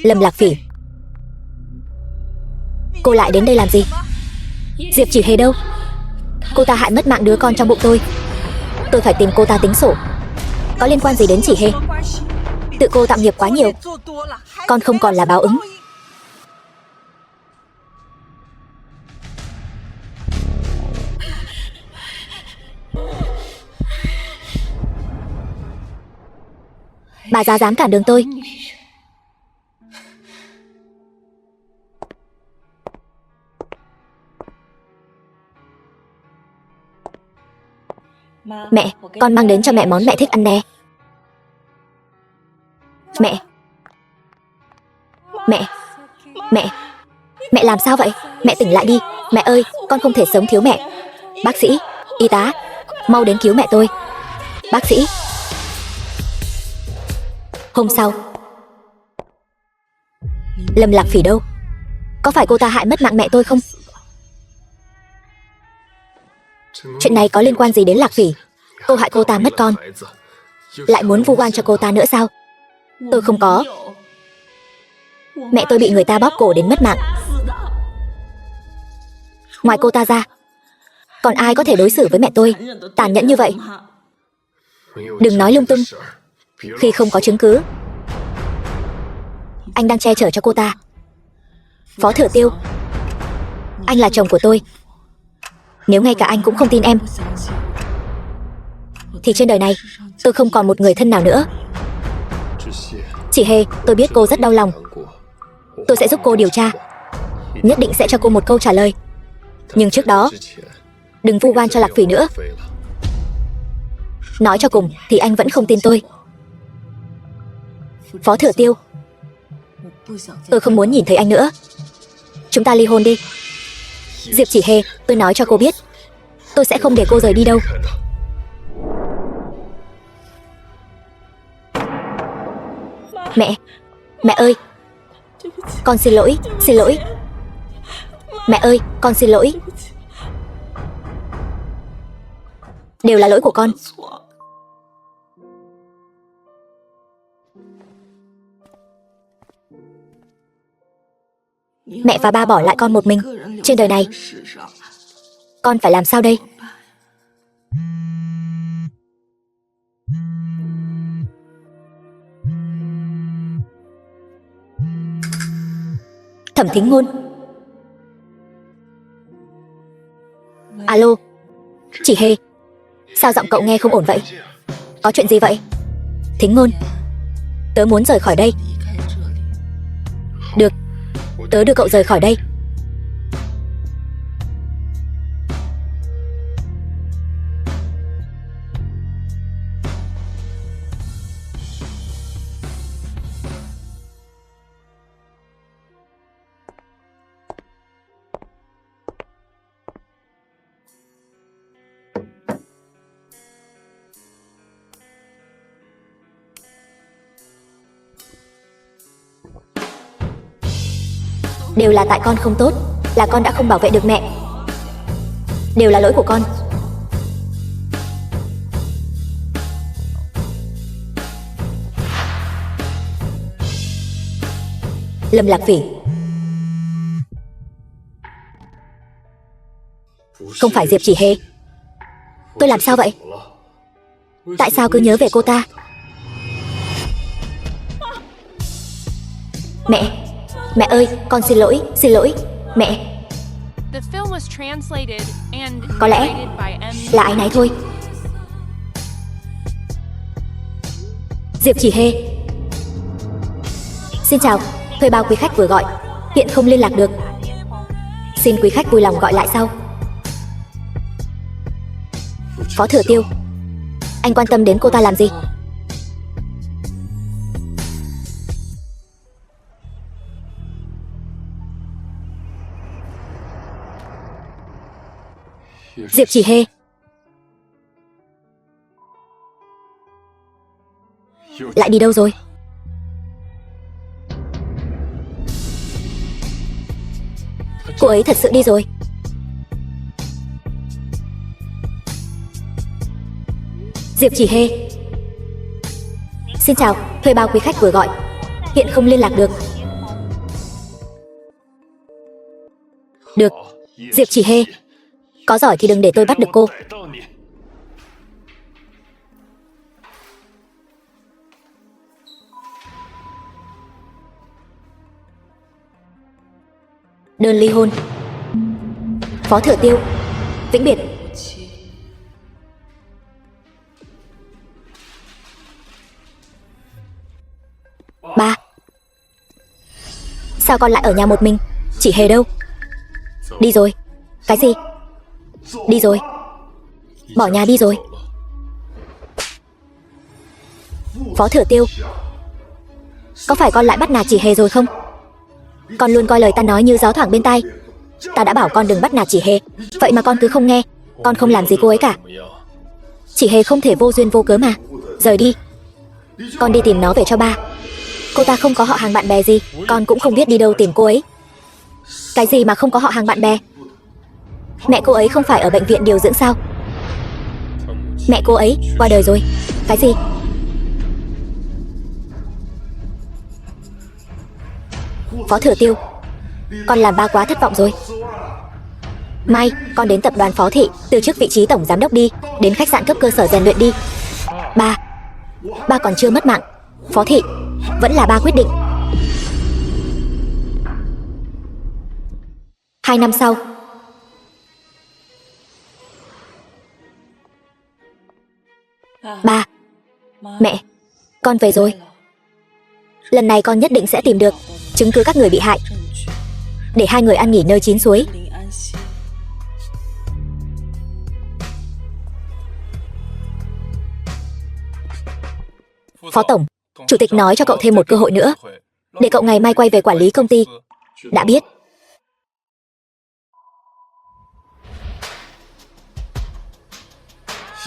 Lâm Lạc Phỉ, cô lại đến đây làm gì? Diệp Chỉ Hề đâu? Cô ta hại mất mạng đứa con trong bụng tôi phải tìm cô ta tính sổ. Có liên quan gì đến Chỉ Hề? Tự cô tạo nghiệp quá nhiều, con không còn là báo ứng. Bà già dám cản đường tôi. Mẹ, con mang đến cho mẹ món mẹ thích ăn nè. Mẹ, mẹ, mẹ, mẹ làm sao vậy? Mẹ tỉnh lại đi. Mẹ ơi, con không thể sống thiếu mẹ. Bác sĩ, y tá, mau đến cứu mẹ tôi. Bác sĩ. Hôm sau, Lâm Lạc Phỉ đâu? Có phải cô ta hại mất mạng mẹ tôi không? Chuyện này có liên quan gì đến Lạc Phỉ? Cô hại cô ta mất con, lại muốn vu oan cho cô ta nữa sao? Tôi không có. Mẹ tôi bị người ta bóp cổ đến mất mạng. Ngoài cô ta ra, còn ai có thể đối xử với mẹ tôi tàn nhẫn như vậy? Đừng nói lung tung. Khi không có chứng cứ, anh đang che chở cho cô ta. Phó Thừa Tiêu, anh là chồng của tôi. Nếu ngay cả anh cũng không tin em, thì trên đời này tôi không còn một người thân nào nữa. Chỉ Hề, tôi biết cô rất đau lòng. Tôi sẽ giúp cô điều tra, nhất định sẽ cho cô một câu trả lời. Nhưng trước đó, đừng vu oan cho Lạc Phỉ nữa. Nói cho cùng thì anh vẫn không tin tôi. Phó Thừa Tiêu, tôi không muốn nhìn thấy anh nữa. Chúng ta ly hôn đi. Diệp Chỉ Hề, tôi nói cho cô biết, tôi sẽ không để cô rời đi đâu. Mẹ, mẹ ơi, con xin lỗi, xin lỗi. Mẹ ơi, con xin lỗi. Đều là lỗi của con. Mẹ và ba bỏ lại con một mình trên đời này. Con phải làm sao đây? Thẩm Thính Ngôn. Alo, Chỉ Hề, sao giọng cậu nghe không ổn vậy? Có chuyện gì vậy? Thính Ngôn, tớ muốn rời khỏi đây. Được, tớ đưa cậu rời khỏi đây. Đều là tại con không tốt, là con đã không bảo vệ được mẹ. Đều là lỗi của con. Lâm Lạc Phỉ, không phải Diệp Chỉ Hề. Tôi làm sao vậy? Tại sao cứ nhớ về cô ta? Mẹ, mẹ ơi, con xin lỗi, xin lỗi. Mẹ. Có lẽ là ái náy thôi. Diệp Chỉ Hề. Xin chào, thuê bao quý khách vừa gọi hiện không liên lạc được. Xin quý khách vui lòng gọi lại sau. Phó Thừa Tiêu, anh quan tâm đến cô ta làm gì? Diệp Chỉ Hề. Lại đi đâu rồi? Cô ấy thật sự đi rồi. Diệp Chỉ Hề. Xin chào, thuê bao quý khách vừa gọi hiện không liên lạc được. Được, Diệp Chỉ Hê, có giỏi thì đừng để tôi bắt được cô. Đơn ly hôn. Phó Thừa Tiêu, vĩnh biệt. Ba, sao con lại ở nhà một mình? Chỉ Hề đâu? Đi rồi. Cái gì? Đi rồi. Bỏ nhà đi rồi. Phó Thừa Tiêu, có phải con lại bắt nạt Chỉ Hề rồi không? Con luôn coi lời ta nói như gió thoảng bên tai. Ta đã bảo con đừng bắt nạt Chỉ Hề, vậy mà con cứ không nghe. Con không làm gì cô ấy cả. Chỉ Hề không thể vô duyên vô cớ mà. Rời đi. Con đi tìm nó về cho ba. Cô ta không có họ hàng bạn bè gì, con cũng không biết đi đâu tìm cô ấy. Cái gì mà không có họ hàng bạn bè? Mẹ cô ấy không phải ở bệnh viện điều dưỡng sao? Mẹ cô ấy qua đời rồi. Cái gì? Phó Thừa Tiêu, con làm ba quá thất vọng rồi. Mai, con đến tập đoàn Phó Thị, từ chức vị trí tổng giám đốc đi, đến khách sạn cấp cơ sở rèn luyện đi. Ba còn chưa mất mạng. Phó Thị, vẫn là ba quyết định. 2 năm sau. Ba, mẹ, con về rồi. Lần này con nhất định sẽ tìm được chứng cứ các người bị hại, để hai người ăn nghỉ nơi chín suối. Phó Tổng, Chủ tịch nói cho cậu thêm một cơ hội nữa, để cậu ngày mai quay về quản lý công ty. Đã biết.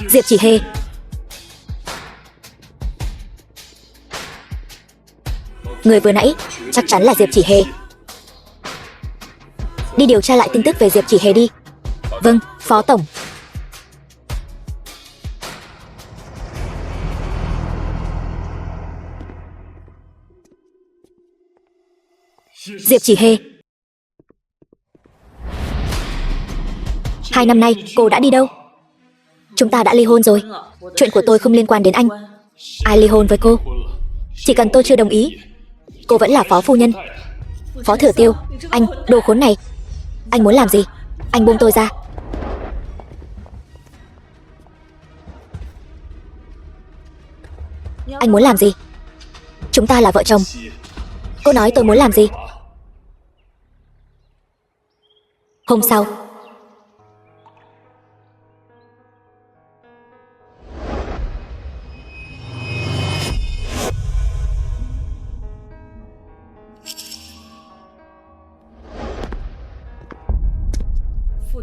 Diệp Chỉ Hê, người vừa nãy chắc chắn là Diệp Chỉ Hê. Đi điều tra lại tin tức về Diệp Chỉ Hê đi. Vâng, Phó Tổng. Diệp Chỉ Hê, 2 năm nay cô đã đi đâu? Chúng ta đã ly hôn rồi. Chuyện của tôi không liên quan đến anh. Ai ly hôn với cô? Chỉ cần tôi chưa đồng ý, cô vẫn là phó phu nhân. Phó Thừa Tiêu, anh, đồ khốn này. Anh muốn làm gì? Anh buông tôi ra. Anh muốn làm gì? Chúng ta là vợ chồng. Cô nói tôi muốn làm gì? Hôm sau.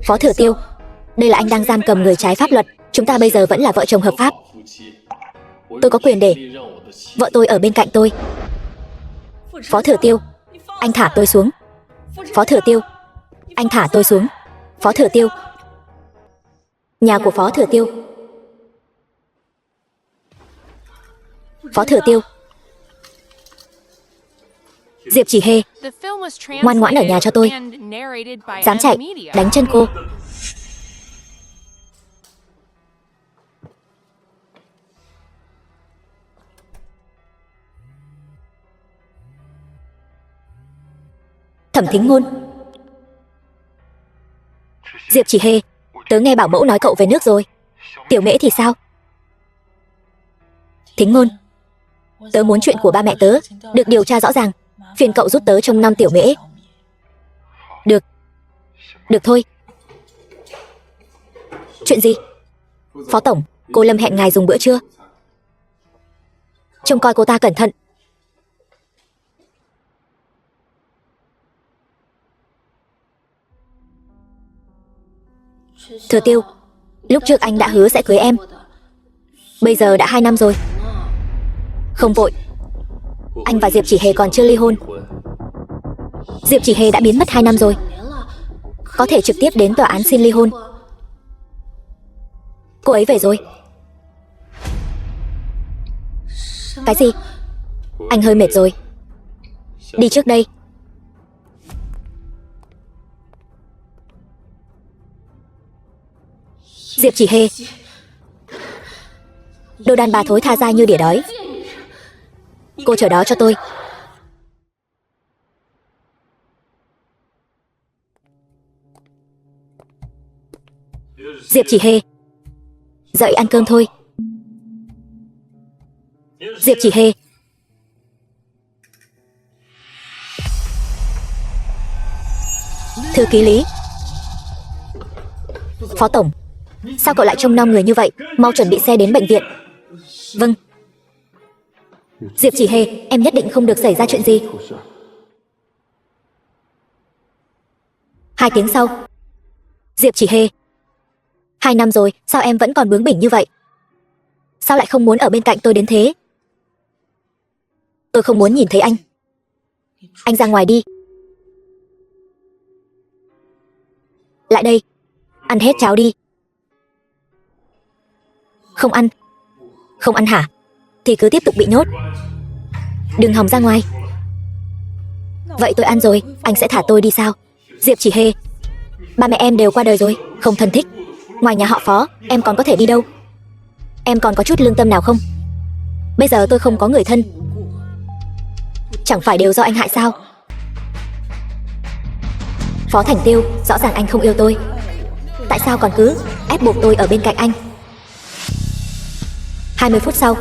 Phó Thừa Tiêu, đây là anh đang giam cầm người trái pháp luật. Chúng ta bây giờ vẫn là vợ chồng hợp pháp. Tôi có quyền để vợ tôi ở bên cạnh tôi. Phó Thừa Tiêu, anh thả tôi xuống. Phó Thừa Tiêu, anh thả tôi xuống. Phó Thừa Tiêu. Nhà của Phó Thừa Tiêu. Phó Thừa Tiêu. Diệp Chỉ Hê, ngoan ngoãn ở nhà cho tôi. Dám chạy, đánh chân cô. Thẩm Thính Ngôn. Diệp Chỉ Hê, tớ nghe bảo mẫu nói cậu về nước rồi. Tiểu Mễ thì sao? Thính Ngôn, tớ muốn chuyện của ba mẹ tớ được điều tra rõ ràng. Phiền cậu giúp tớ trông nom Tiểu Mễ. Được. Được thôi. Chuyện gì? Phó Tổng, cô Lâm hẹn ngài dùng bữa trưa. Trông coi cô ta cẩn thận. Thừa Tiêu, lúc trước anh đã hứa sẽ cưới em. Bây giờ đã 2 năm rồi. Không vội. Anh và Diệp Chỉ Hề còn chưa ly hôn. Diệp Chỉ Hề đã biến mất 2 năm rồi. Có thể trực tiếp đến tòa án xin ly hôn. Cô ấy về rồi. Cái gì? Anh hơi mệt rồi. Đi trước đây. Diệp Chỉ Hề. Đồ đàn bà thối tha dai như đỉa đói. Cô chờ đó cho tôi. Diệp Chỉ Hề. Dậy ăn cơm thôi. Diệp Chỉ Hề. Thư ký Lý. Phó tổng, sao cậu lại trông nom người như vậy? Mau chuẩn bị xe đến bệnh viện. Vâng. Diệp Chỉ Hề, em nhất định không được xảy ra chuyện gì. 2 tiếng sau. Diệp Chỉ Hề. 2 năm rồi, sao em vẫn còn bướng bỉnh như vậy? Sao lại không muốn ở bên cạnh tôi đến thế? Tôi không muốn nhìn thấy anh. Anh ra ngoài đi. Lại đây. Ăn hết cháo đi. Không ăn. Không ăn hả? Thì cứ tiếp tục bị nhốt. Đừng hòng ra ngoài. Vậy tôi ăn rồi, anh sẽ thả tôi đi sao? Diệp Chỉ Hề. Ba mẹ em đều qua đời rồi, không thân thích. Ngoài nhà họ Phó, em còn có thể đi đâu? Em còn có chút lương tâm nào không? Bây giờ tôi không có người thân. Chẳng phải đều do anh hại sao? Phó Thành Tiêu, rõ ràng anh không yêu tôi. Tại sao còn cứ ép buộc tôi ở bên cạnh anh? 20 phút sau.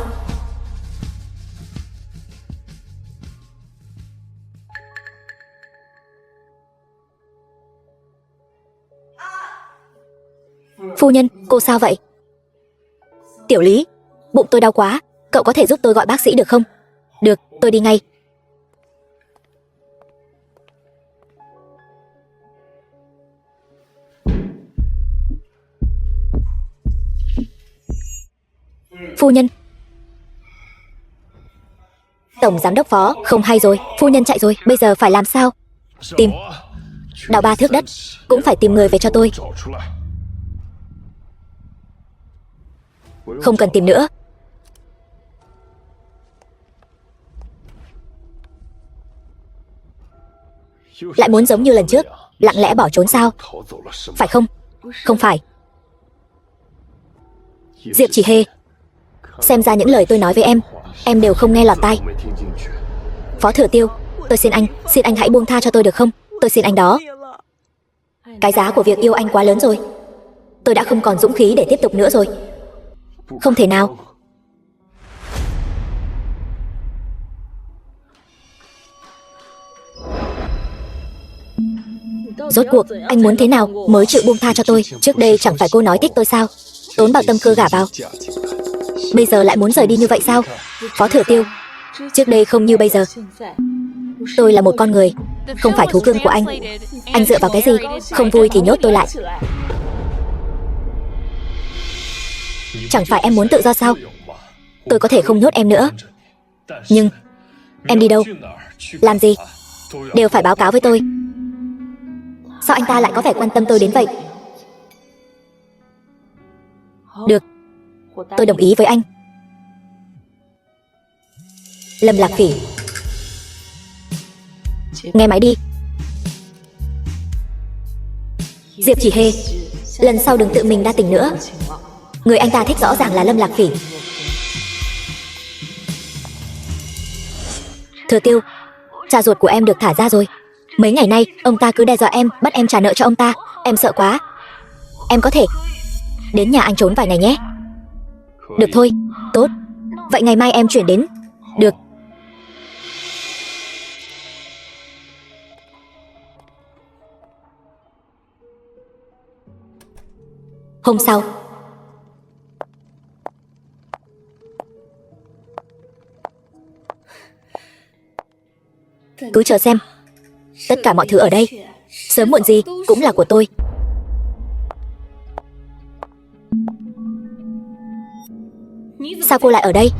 Phu nhân, cô sao vậy? Tiểu Lý, bụng tôi đau quá, cậu có thể giúp tôi gọi bác sĩ được không? Được, tôi đi ngay. Phu nhân. Tổng giám đốc Phó, không hay rồi, phu nhân chạy rồi, bây giờ phải làm sao? Tìm. Đào 3 thước đất, cũng phải tìm người về cho tôi. Không cần tìm nữa. Lại muốn giống như lần trước, lặng lẽ bỏ trốn sao? Phải không? Không phải. Diệp Chỉ Hề. Xem ra những lời tôi nói với em đều không nghe lọt tai. Phó Thừa Tiêu, tôi xin anh hãy buông tha cho tôi được không? Tôi xin anh đó. Cái giá của việc yêu anh quá lớn rồi. Tôi đã không còn dũng khí để tiếp tục nữa rồi. Không thể nào. Rốt cuộc, anh muốn thế nào mới chịu buông tha cho tôi? Trước đây chẳng phải cô nói thích tôi sao? Tốn bao tâm cơ gả vào. Bây giờ lại muốn rời đi như vậy sao? Phó Thừa Tiêu, trước đây không như bây giờ. Tôi là một con người, không phải thú cưng của anh. Anh dựa vào cái gì? Không vui thì nhốt tôi lại. Chẳng phải em muốn tự do sao? Tôi có thể không nhốt em nữa. Nhưng em đi đâu, làm gì, đều phải báo cáo với tôi. Sao anh ta lại có vẻ quan tâm tôi đến vậy? Được, tôi đồng ý với anh. Lâm Lạc Phỉ. Nghe máy đi. Diệp Chỉ Hề, lần sau đừng tự mình đa tình nữa. Người anh ta thích rõ ràng là Lâm Lạc Phỉ. Thừa Tiêu, cha ruột của em được thả ra rồi. Mấy ngày nay, ông ta cứ đe dọa em, bắt em trả nợ cho ông ta. Em sợ quá. Em có thể đến nhà anh trốn vài ngày nhé. Được thôi, tốt. Vậy ngày mai em chuyển đến. Được. Hôm sau. Cứ chờ xem. Tất cả mọi thứ ở đây, sớm muộn gì cũng là của tôi. Sao cô lại ở đây?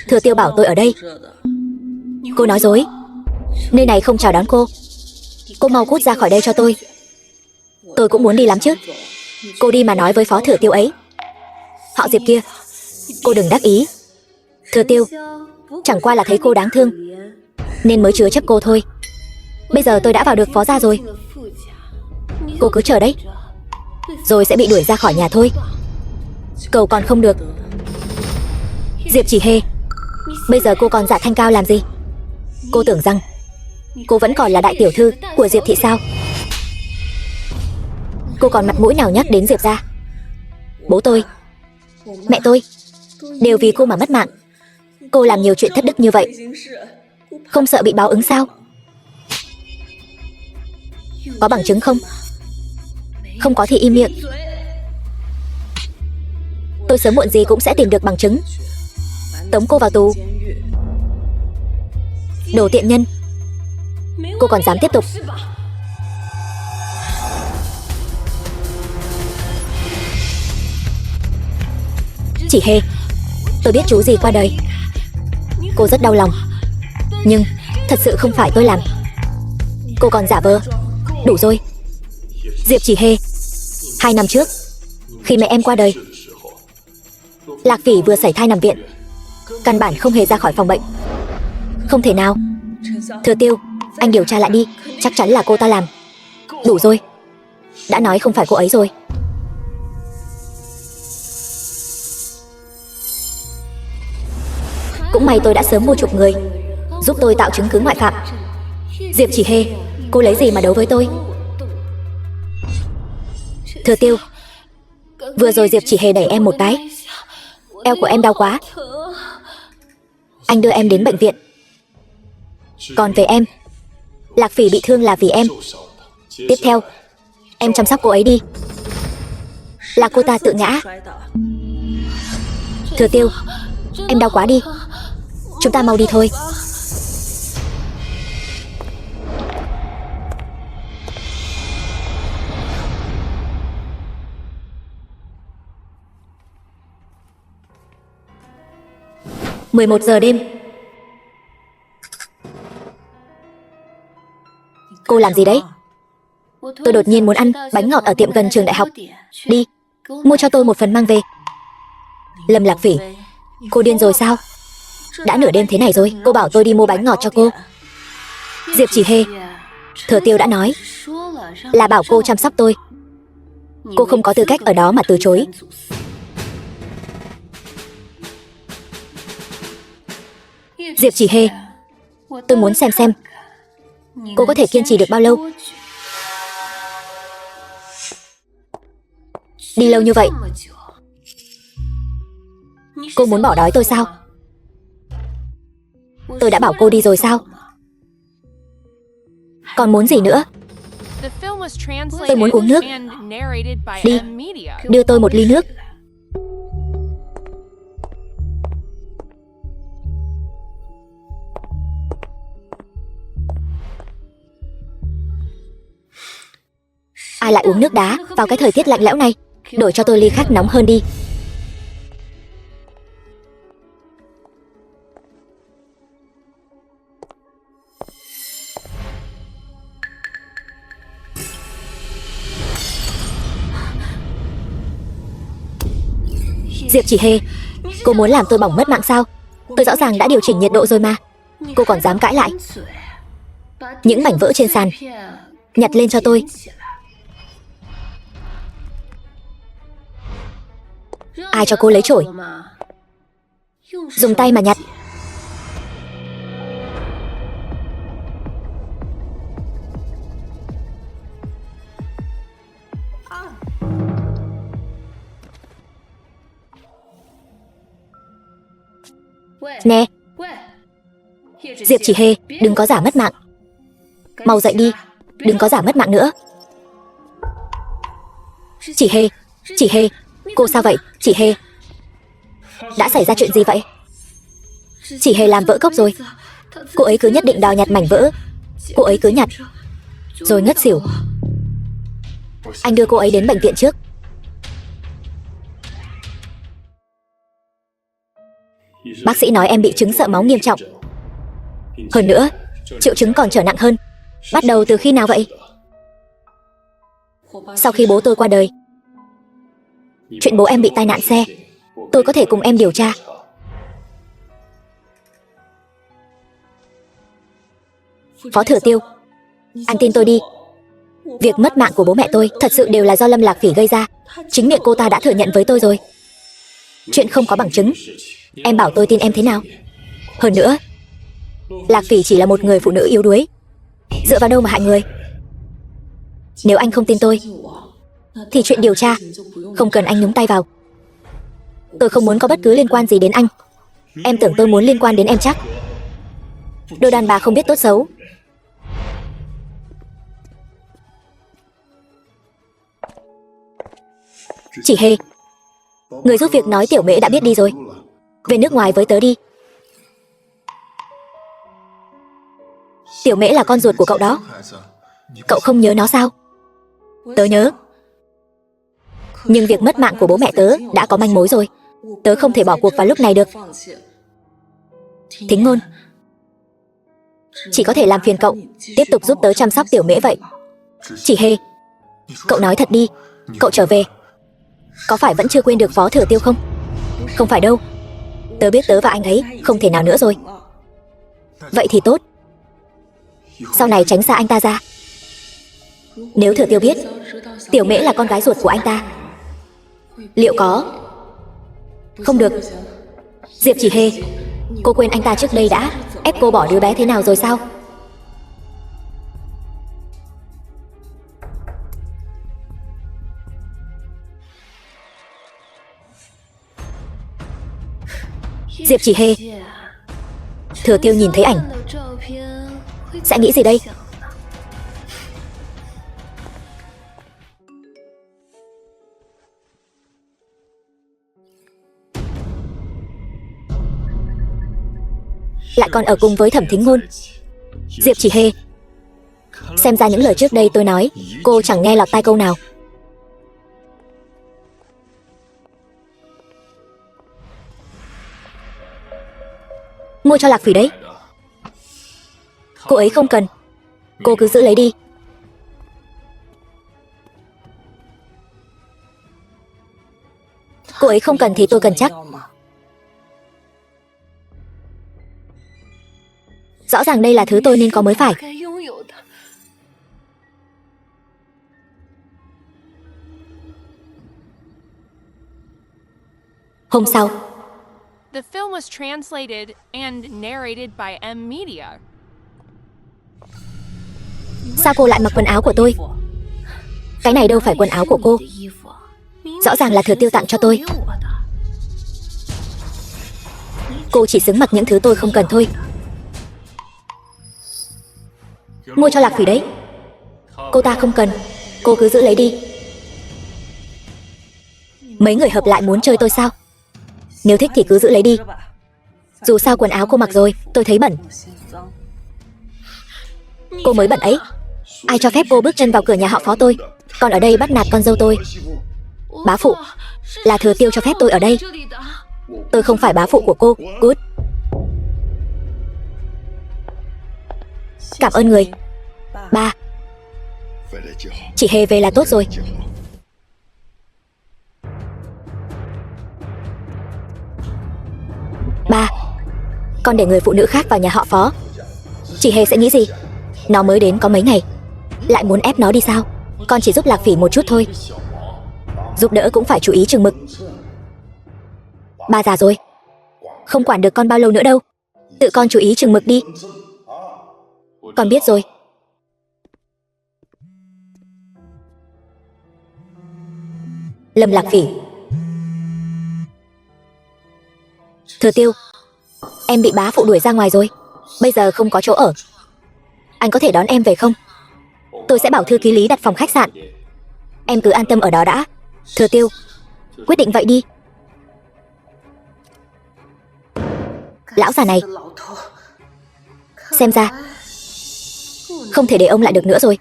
Thừa Tiêu bảo tôi ở đây. Cô nói dối. Nơi này không chào đón cô. Cô mau cút ra khỏi đây cho tôi. Tôi cũng muốn đi lắm chứ. Cô đi mà nói với Phó Thừa Tiêu ấy. Họ Diệp kia, cô đừng đắc ý. Thừa Tiêu, chẳng qua là thấy cô đáng thương nên mới chứa chấp cô thôi. Bây giờ tôi đã vào được Phó gia rồi. Cô cứ chờ đấy. rồi sẽ bị đuổi ra khỏi nhà thôi. Cầu còn không được. Diệp Chỉ Hê, bây giờ cô còn dạ thanh cao làm gì? Cô tưởng rằng cô vẫn còn là đại tiểu thư của Diệp thị sao? Cô còn mặt mũi nào nhắc đến Diệp gia? Bố tôi, mẹ tôi đều vì cô mà mất mạng. Cô làm nhiều chuyện thất đức như vậy, không sợ bị báo ứng sao? Có bằng chứng không? Không có thì im miệng. Tôi sớm muộn gì cũng sẽ tìm được bằng chứng, tống cô vào tù. Đồ tiện nhân, cô còn dám tiếp tục? Chỉ Hê, tôi biết chú gì qua đời, cô rất đau lòng, nhưng thật sự không phải tôi làm. Cô còn giả vờ. Đủ rồi. Diệp Chỉ Hê, 2 năm trước, khi mẹ em qua đời, Lạc Phỉ vừa sảy thai nằm viện, căn bản không hề ra khỏi phòng bệnh. Không thể nào. Thừa Tiêu, anh điều tra lại đi, chắc chắn là cô ta làm. Đủ rồi. Đã nói không phải cô ấy rồi. Cũng may tôi đã sớm mua chuộc người, giúp tôi tạo chứng cứ ngoại phạm. Diệp Chỉ Hê, cô lấy gì mà đấu với tôi? Thừa Tiêu, vừa rồi Diệp Chỉ Hê đẩy em một cái, eo của em đau quá. Anh đưa em đến bệnh viện. Còn về em, Lạc Phỉ bị thương là vì em. Tiếp theo, em chăm sóc cô ấy đi. Là cô ta tự ngã. Thừa Tiêu, em đau quá đi. Chúng ta mau đi thôi. "11 giờ đêm." Cô làm gì đấy? Tôi đột nhiên muốn ăn bánh ngọt ở tiệm gần trường đại học. Đi, mua cho tôi một phần mang về. Lâm Lạc Phỉ, cô điên rồi sao? Đã nửa đêm thế này rồi, cô bảo tôi đi mua bánh ngọt cho cô. Diệp Chỉ Hê, Thừa Tiêu đã nói là bảo cô chăm sóc tôi. Cô không có tư cách ở đó mà từ chối. Diệp Chỉ Hê, tôi muốn xem cô có thể kiên trì được bao lâu. Đi lâu như vậy, cô muốn bỏ đói tôi sao? Tôi đã bảo cô đi rồi sao? Còn muốn gì nữa? Tôi muốn uống nước. Đi, đưa tôi một ly nước. Ai lại uống nước đá vào cái thời tiết lạnh lẽo này? Đổi cho tôi ly khác nóng hơn đi. Diệp Chỉ Hê, cô muốn làm tôi bỏng mất mạng sao? Tôi rõ ràng đã điều chỉnh nhiệt độ rồi mà. Cô còn dám cãi lại. Những mảnh vỡ trên sàn, nhặt lên cho tôi. Ai cho cô lấy chổi? Dùng tay mà nhặt. Nè, Diệp Chỉ Hê, đừng có giả mất mạng. Mau dậy đi, đừng có giả mất mạng nữa. Chỉ Hê, cô sao vậy? Chỉ Hê, đã xảy ra chuyện gì vậy? Chỉ Hê làm vỡ cốc rồi. Cô ấy cứ nhất định đòi nhặt mảnh vỡ. Cô ấy cứ nhặt rồi ngất xỉu. Anh đưa cô ấy đến bệnh viện trước. Bác sĩ nói em bị chứng sợ máu nghiêm trọng. Hơn nữa, triệu chứng còn trở nặng hơn. Bắt đầu từ khi nào vậy? Sau khi bố tôi qua đời. Chuyện bố em bị tai nạn xe, tôi có thể cùng em điều tra. Phó Thừa Tiêu, anh tin tôi đi. Việc mất mạng của bố mẹ tôi thật sự đều là do Lâm Lạc Phỉ gây ra. Chính miệng cô ta đã thừa nhận với tôi rồi. Chuyện không có bằng chứng, em bảo tôi tin em thế nào? Hơn nữa, Lạc Phỉ chỉ là một người phụ nữ yếu đuối, dựa vào đâu mà hại người? Nếu anh không tin tôi, thì chuyện điều tra không cần anh nhúng tay vào. Tôi không muốn có bất cứ liên quan gì đến anh. Em tưởng tôi muốn liên quan đến em chắc? Đôi đàn bà không biết tốt xấu. Chị Hề, người giúp việc nói Tiểu Mễ đã biết đi rồi. Về nước ngoài với tớ đi. Tiểu Mễ là con ruột của cậu đó. Cậu không nhớ nó sao? Tớ nhớ. Nhưng việc mất mạng của bố mẹ tớ đã có manh mối rồi. Tớ không thể bỏ cuộc vào lúc này được. Thính Ngôn, chỉ có thể làm phiền cậu tiếp tục giúp tớ chăm sóc Tiểu Mễ vậy. Chỉ Hề, cậu nói thật đi, cậu trở về có phải vẫn chưa quên được Phó Thừa Tiêu không? Không phải đâu. Tớ biết tớ và anh ấy không thể nào nữa rồi. Vậy thì tốt. Sau này tránh xa anh ta ra. Nếu Thừa Tiêu biết Tiểu Mễ là con gái ruột của anh ta, liệu có? Không được. Diệp Chỉ Hề, cô quên anh ta trước đây đã ép cô bỏ đứa bé thế nào rồi sao? Diệp Chỉ Hề, Thừa Tiêu nhìn thấy ảnh sẽ nghĩ gì đây? Lại còn ở cùng với Thẩm Thính Ngôn. Diệp Chỉ Hề, xem ra những lời trước đây tôi nói cô chẳng nghe lọt tai câu nào. Mua cho Lạc Phỉ đấy. Cô ấy không cần, cô cứ giữ lấy đi. Cô ấy không cần thì tôi cần chắc. Rõ ràng đây là thứ tôi nên có mới phải. Hôm sau, The film was translated and narrated by M Media. sao cô lại mặc quần áo của tôi? Cái này đâu phải quần áo của cô. Rõ ràng là Thừa Tiêu tặng cho tôi. Cô chỉ xứng mặc những thứ tôi không cần thôi. Mua cho Lạc Phỉ đấy. Cô ta không cần, cô cứ giữ lấy đi. Mấy người hợp lại muốn chơi tôi sao? Nếu thích thì cứ giữ lấy đi. Dù sao quần áo cô mặc rồi, tôi thấy bẩn. Cô mới bẩn ấy. Ai cho phép cô bước chân vào cửa nhà họ Phó tôi, còn ở đây bắt nạt con dâu tôi? Bá phụ, là Thừa Tiêu cho phép tôi ở đây. Tôi không phải bá phụ của cô. Cút. Cảm ơn người. Ba, chị Hề về là tốt rồi. Ba, con để người phụ nữ khác vào nhà họ Phó, chị Hề sẽ nghĩ gì? Nó mới đến có mấy ngày, lại muốn ép nó đi sao? Con chỉ giúp Lạc Phỉ một chút thôi. Giúp đỡ cũng phải chú ý chừng mực. Ba già rồi, không quản được con bao lâu nữa đâu. Tự con chú ý chừng mực đi. Con biết rồi. Lâm Lạc Phỉ. Thừa Tiêu, em bị bá phụ đuổi ra ngoài rồi, bây giờ không có chỗ ở. Anh có thể đón em về không? Tôi sẽ bảo thư ký Lý đặt phòng khách sạn. Em cứ an tâm ở đó đã. Thừa Tiêu, quyết định vậy đi. Lão già này, xem ra không thể để ông lại được nữa rồi.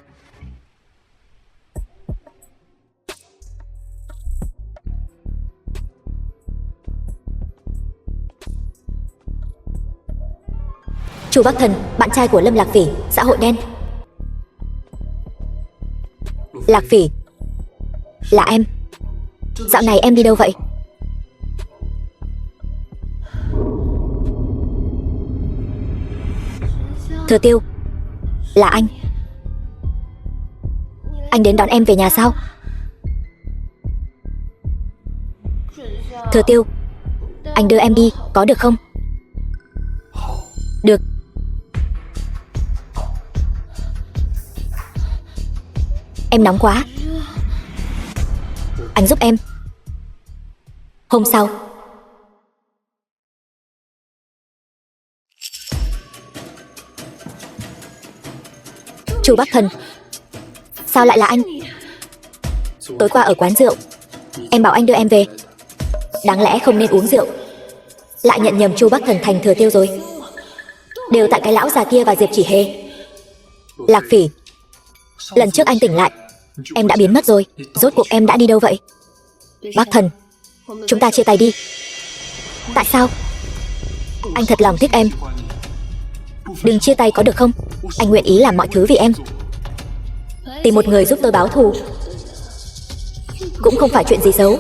Chu Bắc Thần, bạn trai của Lâm Lạc Phỉ, xã hội đen. Lạc Phỉ, là em. Dạo này em đi đâu vậy? Thừa Tiêu, là anh. anh đến đón em về nhà sao? Thừa Tiêu, anh đưa em đi, có được không? Được. Em nóng quá. Anh giúp em. Hôm sau, Chu Bắc Thần. Sao lại là anh? Tối qua ở quán rượu, em bảo anh đưa em về. Đáng lẽ không nên uống rượu, lại nhận nhầm Chu Bắc Thần thành Thừa Tiêu rồi. Đều tại cái lão già kia và Diệp Chỉ Hề. Lạc Phỉ, lần trước anh tỉnh lại, em đã biến mất rồi. Rốt cuộc em đã đi đâu vậy? Bắc Thần, chúng ta chia tay đi. Tại sao? Anh thật lòng thích em. Đừng chia tay có được không? Anh nguyện ý làm mọi thứ vì em. Tìm một người giúp tôi báo thù cũng không phải chuyện gì xấu.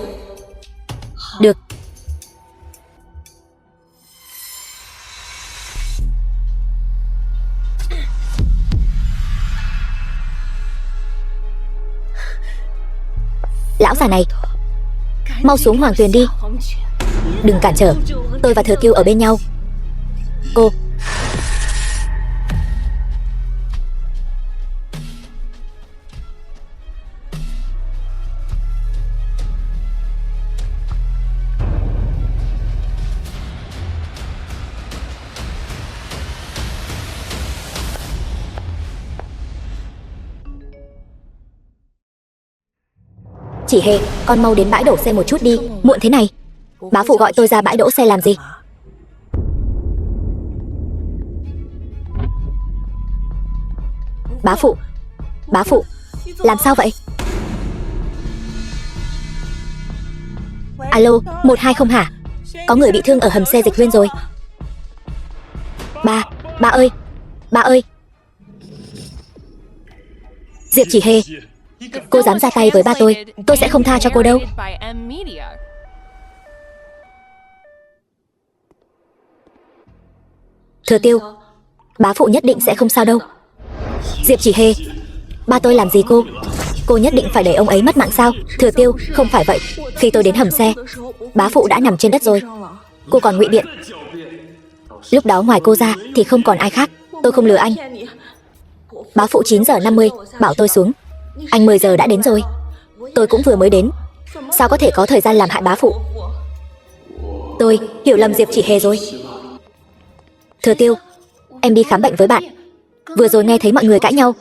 Được. Lão già này, mau xuống Hoàng Tuyền đi. Đừng cản trở, tôi và Thừa Kiêu ở bên nhau. Cô. Chỉ Hề, con mau đến bãi đổ xe một chút đi, muộn thế này. Bá phụ gọi tôi ra bãi đỗ xe làm gì? Bá phụ, làm sao vậy? Alo, 120 hả? Có người bị thương ở hầm xe Dịch Huyên rồi. Ba ơi. Diệp Chỉ Hề, cô dám ra tay với ba tôi sẽ không tha cho cô đâu. Thừa Tiêu, bá phụ nhất định sẽ không sao đâu. Diệp Chỉ Hề, ba tôi làm gì cô? Cô nhất định phải để ông ấy mất mạng sao? Thừa Tiêu, không phải vậy. Khi tôi đến hầm xe, bá phụ đã nằm trên đất rồi. Cô còn ngụy biện. Lúc đó ngoài cô ra thì không còn ai khác. Tôi không lừa anh. Bá phụ 9 giờ 50 bảo tôi xuống. Anh 10 giờ đã đến rồi. Tôi cũng vừa mới đến. Sao có thể có thời gian làm hại bá phụ? Tôi hiểu lầm Diệp Chỉ Hề rồi. Thừa Tiêu, em đi khám bệnh với bạn. Vừa rồi nghe thấy mọi người cãi nhau.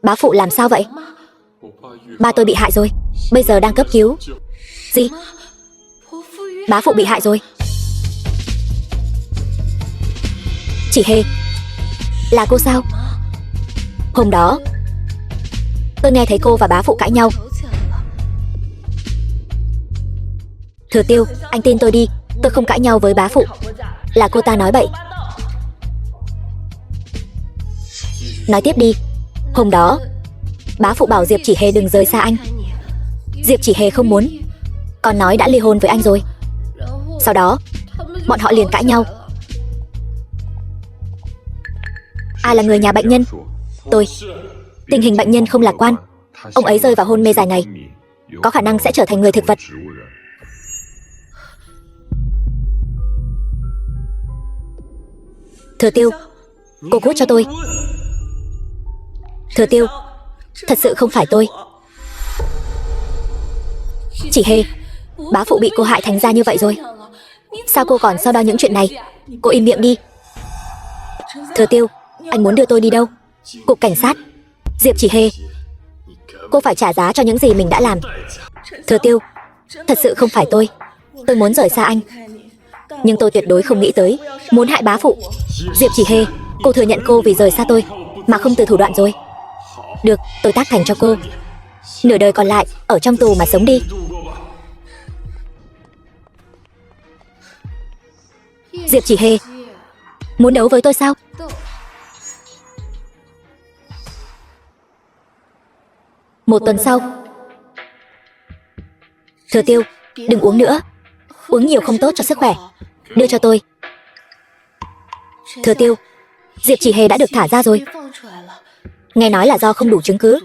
Bá phụ làm sao vậy? Ba tôi bị hại rồi, bây giờ đang cấp cứu. Gì? Bá phụ bị hại rồi? Chỉ Hề, là cô sao? Hôm đó tôi nghe thấy cô và bá phụ cãi nhau. Thừa Tiêu, anh tin tôi đi, tôi không cãi nhau với bá phụ. Là cô ta nói bậy. Nói tiếp đi. Hôm đó bá phụ bảo Diệp Chỉ Hề đừng rời xa anh. Diệp Chỉ Hề không muốn, còn nói đã ly hôn với anh rồi. Sau đó bọn họ liền cãi nhau. Ai là người nhà bệnh nhân? Tôi. Tình hình bệnh nhân không lạc quan. Ông ấy rơi vào hôn mê dài ngày, có khả năng sẽ trở thành người thực vật. Thừa Tiêu, cô cút cho tôi. Thừa Tiêu, thật sự không phải tôi. Chỉ Hề, bá phụ bị cô hại thành ra như vậy rồi. Sao cô còn so đo những chuyện này? Cô im miệng đi. Thừa Tiêu, anh muốn đưa tôi đi đâu? Cục cảnh sát. Diệp Chỉ Hề, cô phải trả giá cho những gì mình đã làm. Thừa Tiêu, thật sự không phải tôi. Tôi muốn rời xa anh, nhưng tôi tuyệt đối không nghĩ tới muốn hại bá phụ. Diệp Chỉ Hề, cô thừa nhận cô vì rời xa tôi mà không từ thủ đoạn rồi. Được, tôi tác thành cho cô. Nửa đời còn lại ở trong tù mà sống đi. Diệp Chỉ Hề, muốn đấu với tôi sao? Một tuần sau. Thừa Tiêu, đừng uống nữa. Uống nhiều không tốt cho sức khỏe. Đưa cho tôi. Thừa Tiêu, Diệp Chỉ Hề đã được thả ra rồi. Nghe nói là do không đủ chứng cứ.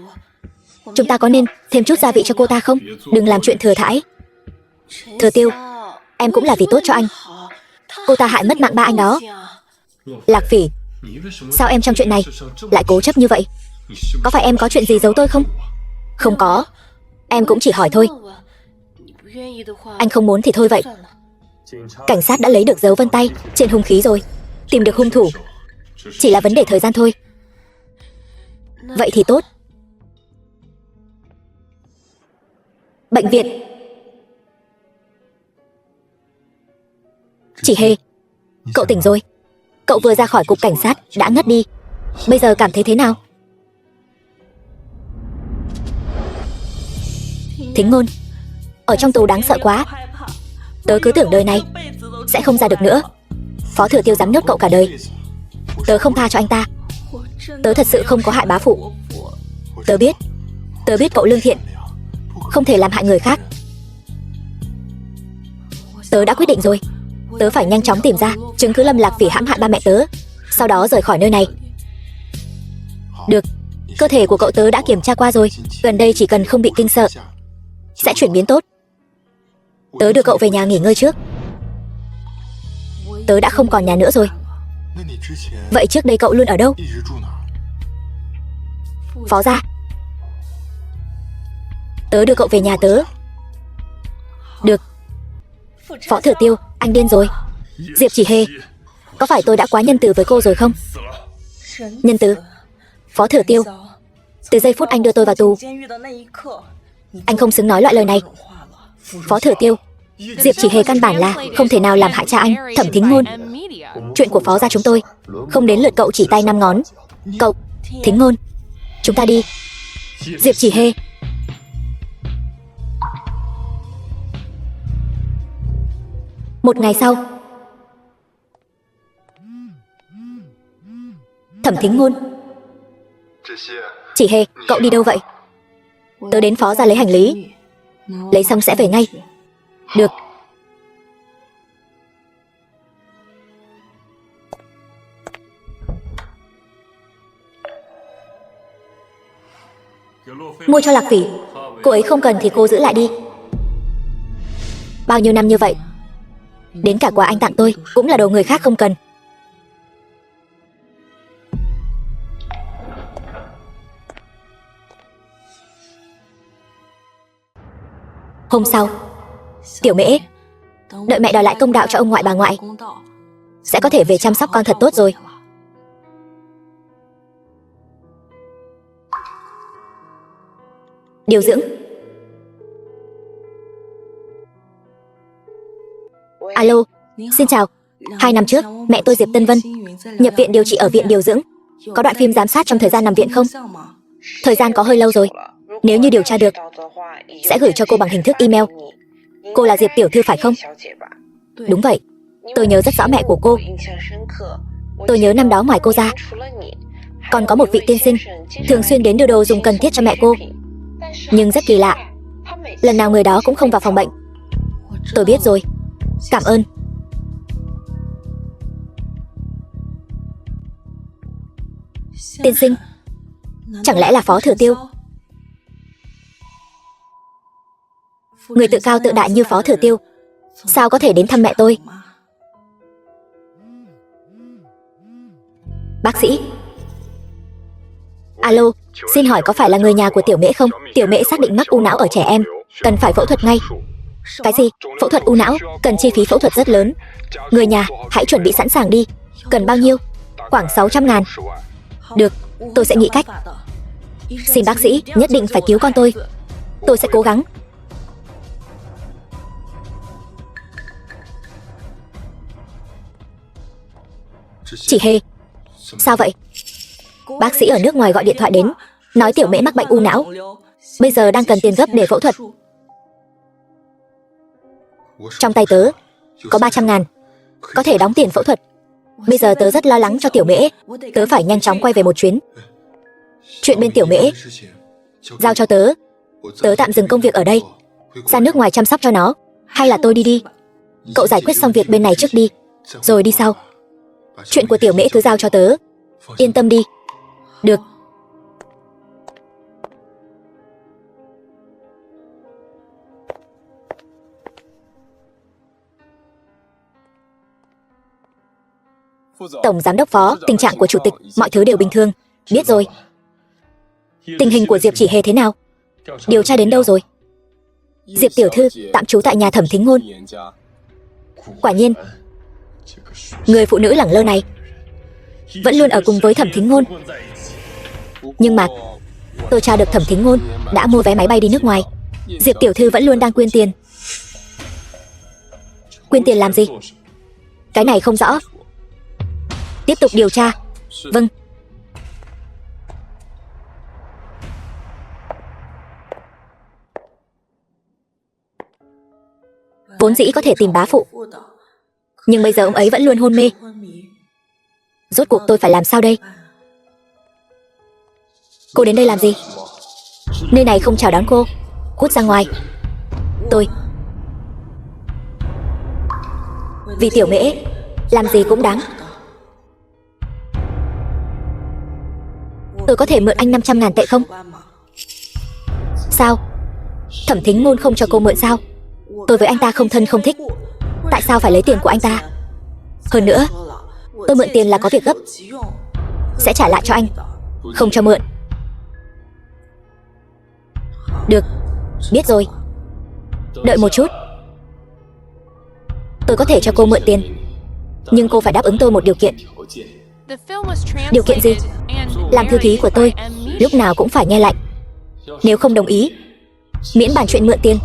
chúng ta có nên thêm chút gia vị cho cô ta không? Đừng làm chuyện thừa thãi. Thừa Tiêu, em cũng là vì tốt cho anh. Cô ta hại mất mạng ba anh đó. Lạc Phỉ, sao em trong chuyện này lại cố chấp như vậy? Có phải em có chuyện gì giấu tôi không? Không có, em cũng chỉ hỏi thôi. Anh không muốn thì thôi vậy. Cảnh sát đã lấy được dấu vân tay trên hung khí rồi, tìm được hung thủ. Chỉ là vấn đề thời gian thôi. Vậy thì tốt. Bệnh viện. Chỉ Hề, cậu tỉnh rồi. Cậu vừa ra khỏi cục cảnh sát đã ngất đi. Bây giờ cảm thấy thế nào? Thính Ngôn, ở trong tù đáng sợ quá. Tớ cứ tưởng đời này sẽ không ra được nữa. Phó Thừa Tiêu dám nhốt cậu cả đời. Tớ không tha cho anh ta. Tớ thật sự không có hại bá phụ. Tớ biết cậu lương thiện, không thể làm hại người khác. Tớ đã quyết định rồi. Tớ phải nhanh chóng tìm ra chứng cứ Lâm Lạc Phỉ hãm hại ba mẹ tớ, sau đó rời khỏi nơi này. Được, cơ thể của cậu tớ đã kiểm tra qua rồi. Gần đây chỉ cần không bị kinh sợ sẽ chuyển biến tốt. Tớ đưa cậu về nhà nghỉ ngơi trước. Tớ đã không còn nhà nữa rồi. Vậy trước đây cậu luôn ở đâu? Phó gia. Tớ đưa cậu về nhà tớ. Được. Phó Thừa Tiêu, anh điên rồi. Diệp Chỉ Hề, có phải tôi đã quá nhân từ với cô rồi không? Nhân từ? Phó Thừa Tiêu, từ giây phút anh đưa tôi vào tù, anh không xứng nói loại lời này. Phó Thừa Tiêu, Diệp Chỉ Hề căn bản là không thể nào làm hại cha anh, Thẩm Thính Ngôn. Chuyện của Phó gia chúng tôi không đến lượt cậu chỉ tay năm ngón. Cậu, Thính Ngôn, chúng ta đi. Diệp Chỉ Hề. Một ngày sau. Thẩm Thính Ngôn. Chỉ Hề, cậu đi đâu vậy? Tớ đến Phó gia lấy hành lý. Lấy xong sẽ về ngay. Được. Mua cho Lạc Phỉ. Cô ấy không cần thì cô giữ lại đi. Bao nhiêu năm như vậy, đến cả quà anh tặng tôi cũng là đồ người khác không cần. Hôm sau, Tiểu Mễ, đợi mẹ đòi lại công đạo cho ông ngoại bà ngoại, sẽ có thể về chăm sóc con thật tốt rồi. Điều dưỡng. Alo, xin chào. 2 năm trước, mẹ tôi Diệp Tân Vân nhập viện điều trị ở viện điều dưỡng. Có đoạn phim giám sát trong thời gian nằm viện không? Thời gian có hơi lâu rồi. Nếu như điều tra được, sẽ gửi cho cô bằng hình thức email. Cô là Diệp tiểu thư phải không? Đúng vậy. Tôi nhớ rất rõ mẹ của cô. Tôi nhớ năm đó ngoài cô ra, còn có một vị tiên sinh thường xuyên đến đưa đồ dùng cần thiết cho mẹ cô. Nhưng rất kỳ lạ, lần nào người đó cũng không vào phòng bệnh. Tôi biết rồi. Cảm ơn. Tiên sinh, chẳng lẽ là Phó Thừa Tiêu? Người tự cao tự đại như Phó Thừa Tiêu sao có thể đến thăm mẹ tôi? Bác sĩ. Alo, xin hỏi có phải là người nhà của Tiểu Mễ không? Tiểu Mễ xác định mắc u não ở trẻ em, cần phải phẫu thuật ngay. Cái gì? Phẫu thuật u não? Cần chi phí phẫu thuật rất lớn. Người nhà, hãy chuẩn bị sẵn sàng đi. Cần bao nhiêu? Khoảng 600.000. Được, tôi sẽ nghĩ cách. Xin bác sĩ, nhất định phải cứu con tôi. Tôi sẽ cố gắng. Chỉ Hề, sao vậy? Bác sĩ ở nước ngoài gọi điện thoại đến, nói Tiểu Mễ mắc bệnh u não, bây giờ đang cần tiền gấp để phẫu thuật. Trong tay tớ có 300.000, có thể đóng tiền phẫu thuật. Bây giờ tớ rất lo lắng cho Tiểu Mễ, tớ phải nhanh chóng quay về một chuyến. Chuyện bên Tiểu Mễ giao cho tớ. Tớ tạm dừng công việc ở đây, ra nước ngoài chăm sóc cho nó. Hay là tôi đi? Cậu giải quyết xong việc bên này trước đi, rồi đi sau. Chuyện của Tiểu Mễ cứ giao cho tớ. Yên tâm đi. Được. Tổng giám đốc phó, tình trạng của chủ tịch, mọi thứ đều bình thường. Biết rồi. Tình hình của Diệp Chỉ Hề thế nào? Điều tra đến đâu rồi? Diệp tiểu thư tạm trú tại nhà Thẩm Thính Ngôn. Quả nhiên, người phụ nữ lẳng lơ này vẫn luôn ở cùng với Thẩm Thính Ngôn. Nhưng mà tôi tra được Thẩm Thính Ngôn đã mua vé máy bay đi nước ngoài. Diệp tiểu thư vẫn luôn đang quyên tiền. Quyên tiền làm gì? Cái này không rõ. Tiếp tục điều tra. Vâng. Vốn dĩ có thể tìm bá phụ, nhưng bây giờ ông ấy vẫn luôn hôn mê. Rốt cuộc tôi phải làm sao đây? Cô đến đây làm gì? Nơi này không chào đón cô. Cút ra ngoài. Tôi vì Tiểu Mễ làm gì cũng đáng. Tôi có thể mượn anh 500.000 tệ không? Sao? Thẩm Thính Ngôn không cho cô mượn sao? Tôi với anh ta không thân không thích. Tại sao phải lấy tiền của anh ta? Hơn nữa, tôi mượn tiền là có việc gấp, sẽ trả lại cho anh. Không cho mượn. Được, biết rồi. Đợi một chút. Tôi có thể cho cô mượn tiền, nhưng cô phải đáp ứng tôi một điều kiện. Điều kiện gì? Làm thư ký của tôi, lúc nào cũng phải nghe lệnh. Nếu không đồng ý, miễn bàn chuyện mượn tiền.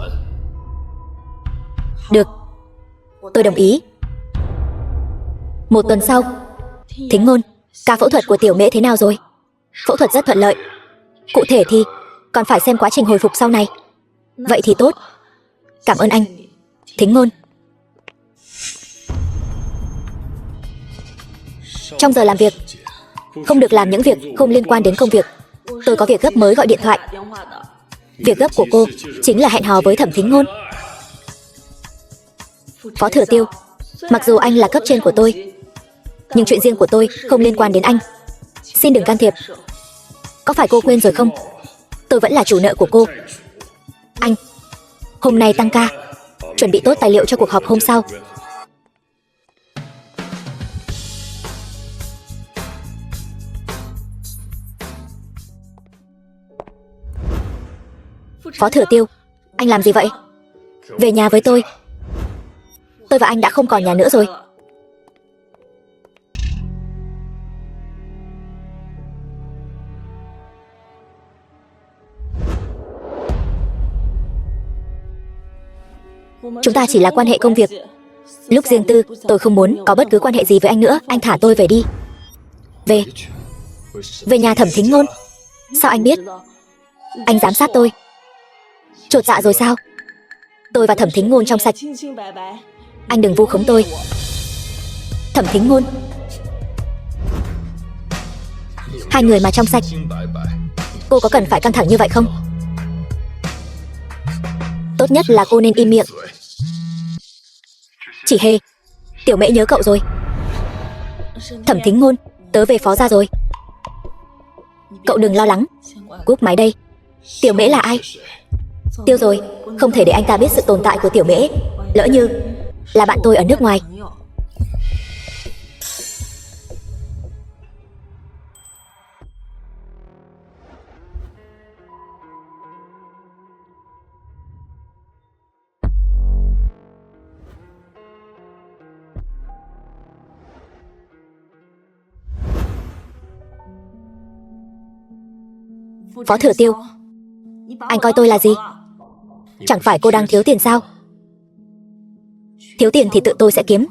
Được, tôi đồng ý. Một tuần sau. Thính Ngôn, ca phẫu thuật của Tiểu Mễ thế nào rồi? Phẫu thuật rất thuận lợi. Cụ thể thì còn phải xem quá trình hồi phục sau này. Vậy thì tốt. Cảm ơn anh, Thính Ngôn. Trong giờ làm việc, không được làm những việc không liên quan đến công việc. Tôi có việc gấp mới gọi điện thoại. Việc gấp của cô chính là hẹn hò với Thẩm Thính Ngôn. Phó Thừa Tiêu, mặc dù anh là cấp trên của tôi, nhưng chuyện riêng của tôi không liên quan đến anh. Xin đừng can thiệp. Có phải cô quên rồi không? Tôi vẫn là chủ nợ của cô. Anh, hôm nay tăng ca, chuẩn bị tốt tài liệu cho cuộc họp hôm sau. Phó Thừa Tiêu, anh làm gì vậy? Về nhà với tôi. Tôi và anh đã không còn nhà nữa rồi. Chúng ta chỉ là quan hệ công việc. Lúc riêng tư, tôi không muốn có bất cứ quan hệ gì với anh nữa. Anh thả tôi về đi. Về nhà Thẩm Thính Ngôn. Sao anh biết? Anh giám sát tôi. Chột dạ rồi sao? Tôi và Thẩm Thính Ngôn trong sạch. Anh đừng vu khống tôi. Thẩm Thính Ngôn, hai người mà trong sạch, cô có cần phải căng thẳng như vậy không? Tốt nhất là cô nên im miệng. Chỉ Hề, Tiểu Mễ nhớ cậu rồi. Thẩm Thính Ngôn, tớ về phó gia rồi. Cậu đừng lo lắng. Cúp máy đây. Tiểu Mễ là ai? Tiêu rồi, không thể để anh ta biết sự tồn tại của Tiểu Mễ. Lỡ như là bạn tôi ở nước ngoài. Phó Thừa Tiêu, anh coi tôi là gì? Chẳng phải cô đang thiếu tiền sao? Thiếu tiền thì tự tôi sẽ kiếm.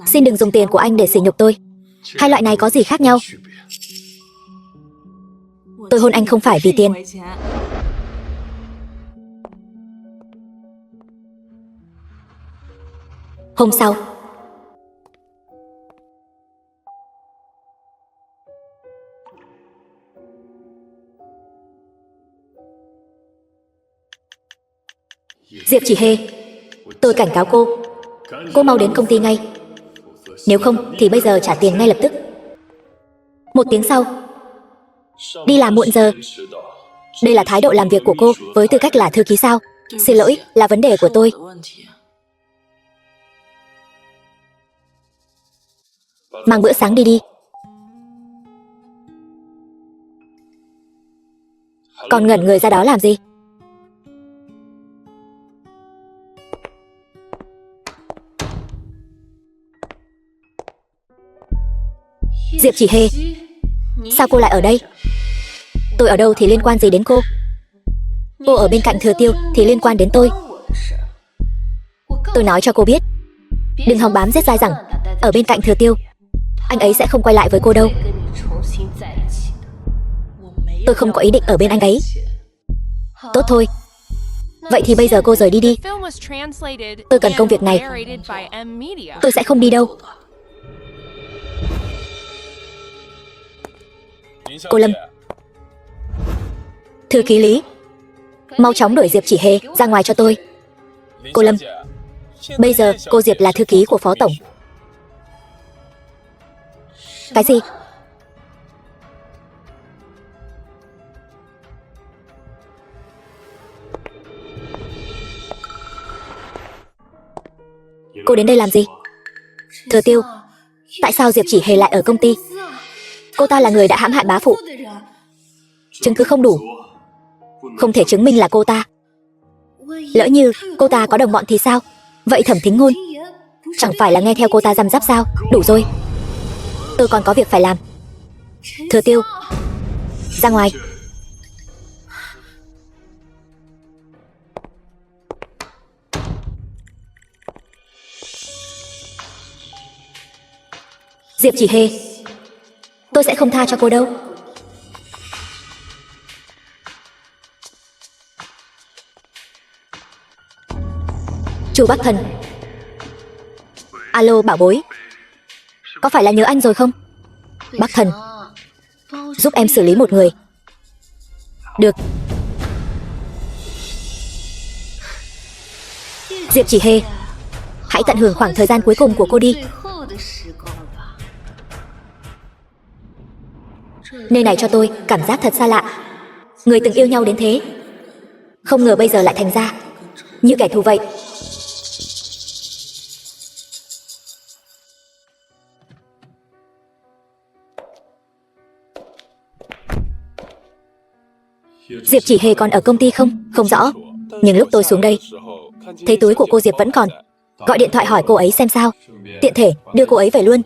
Xin đừng dùng tiền của anh để sỉ nhục tôi. Hai loại này có gì khác nhau? Tôi hôn anh không phải vì tiền. Hôm sau, Diệp Chỉ Hề, tôi cảnh cáo cô mau đến công ty ngay. Nếu không thì bây giờ trả tiền ngay lập tức. 1 tiếng sau. Đi làm muộn giờ. Đây là thái độ làm việc của cô với tư cách là thư ký sao? Xin lỗi, là vấn đề của tôi. Mang bữa sáng đi đi. Còn ngẩn người ra đó làm gì? Diệp Chỉ Hề, sao cô lại ở đây? Tôi ở đâu thì liên quan gì đến cô? Cô ở bên cạnh Thừa Tiêu thì liên quan đến tôi. Tôi nói cho cô biết, đừng hòng bám giết dai rằng ở bên cạnh Thừa Tiêu, anh ấy sẽ không quay lại với cô đâu. Tôi không có ý định ở bên anh ấy. Tốt thôi, vậy thì bây giờ cô rời đi đi. Tôi cần công việc này. Tôi sẽ không đi đâu. Cô Lâm, thư ký Lý, mau chóng đuổi Diệp Chỉ Hề ra ngoài cho tôi. Cô Lâm, bây giờ cô Diệp là thư ký của Phó Tổng. Cái gì? Cô đến đây làm gì? Thừa Tiêu, tại sao Diệp Chỉ Hề lại ở công ty? Cô ta là người đã hãm hại bá phụ. Chứng cứ không đủ, không thể chứng minh là cô ta. Lỡ như cô ta có đồng bọn thì sao? Vậy Thẩm Thính Ngôn chẳng phải là nghe theo cô ta răm rắp sao? Đủ rồi, tôi còn có việc phải làm. Thừa Tiêu, ra ngoài. Diệp Chỉ Hề, tôi sẽ không tha cho cô đâu. Chu Bắc Thần. Alo bảo bối, có phải là nhớ anh rồi không? Bắc Thần, giúp em xử lý một người. Được. Diệp Chỉ Hề, hãy tận hưởng khoảng thời gian cuối cùng của cô đi. Nơi này cho tôi cảm giác thật xa lạ. Người từng yêu nhau đến thế, không ngờ bây giờ lại thành ra như kẻ thù vậy. Diệp Chỉ Hề còn ở công ty không? Không rõ. Nhưng lúc tôi xuống đây, thấy túi của cô Diệp vẫn còn. Gọi điện thoại hỏi cô ấy xem sao, tiện thể đưa cô ấy về luôn.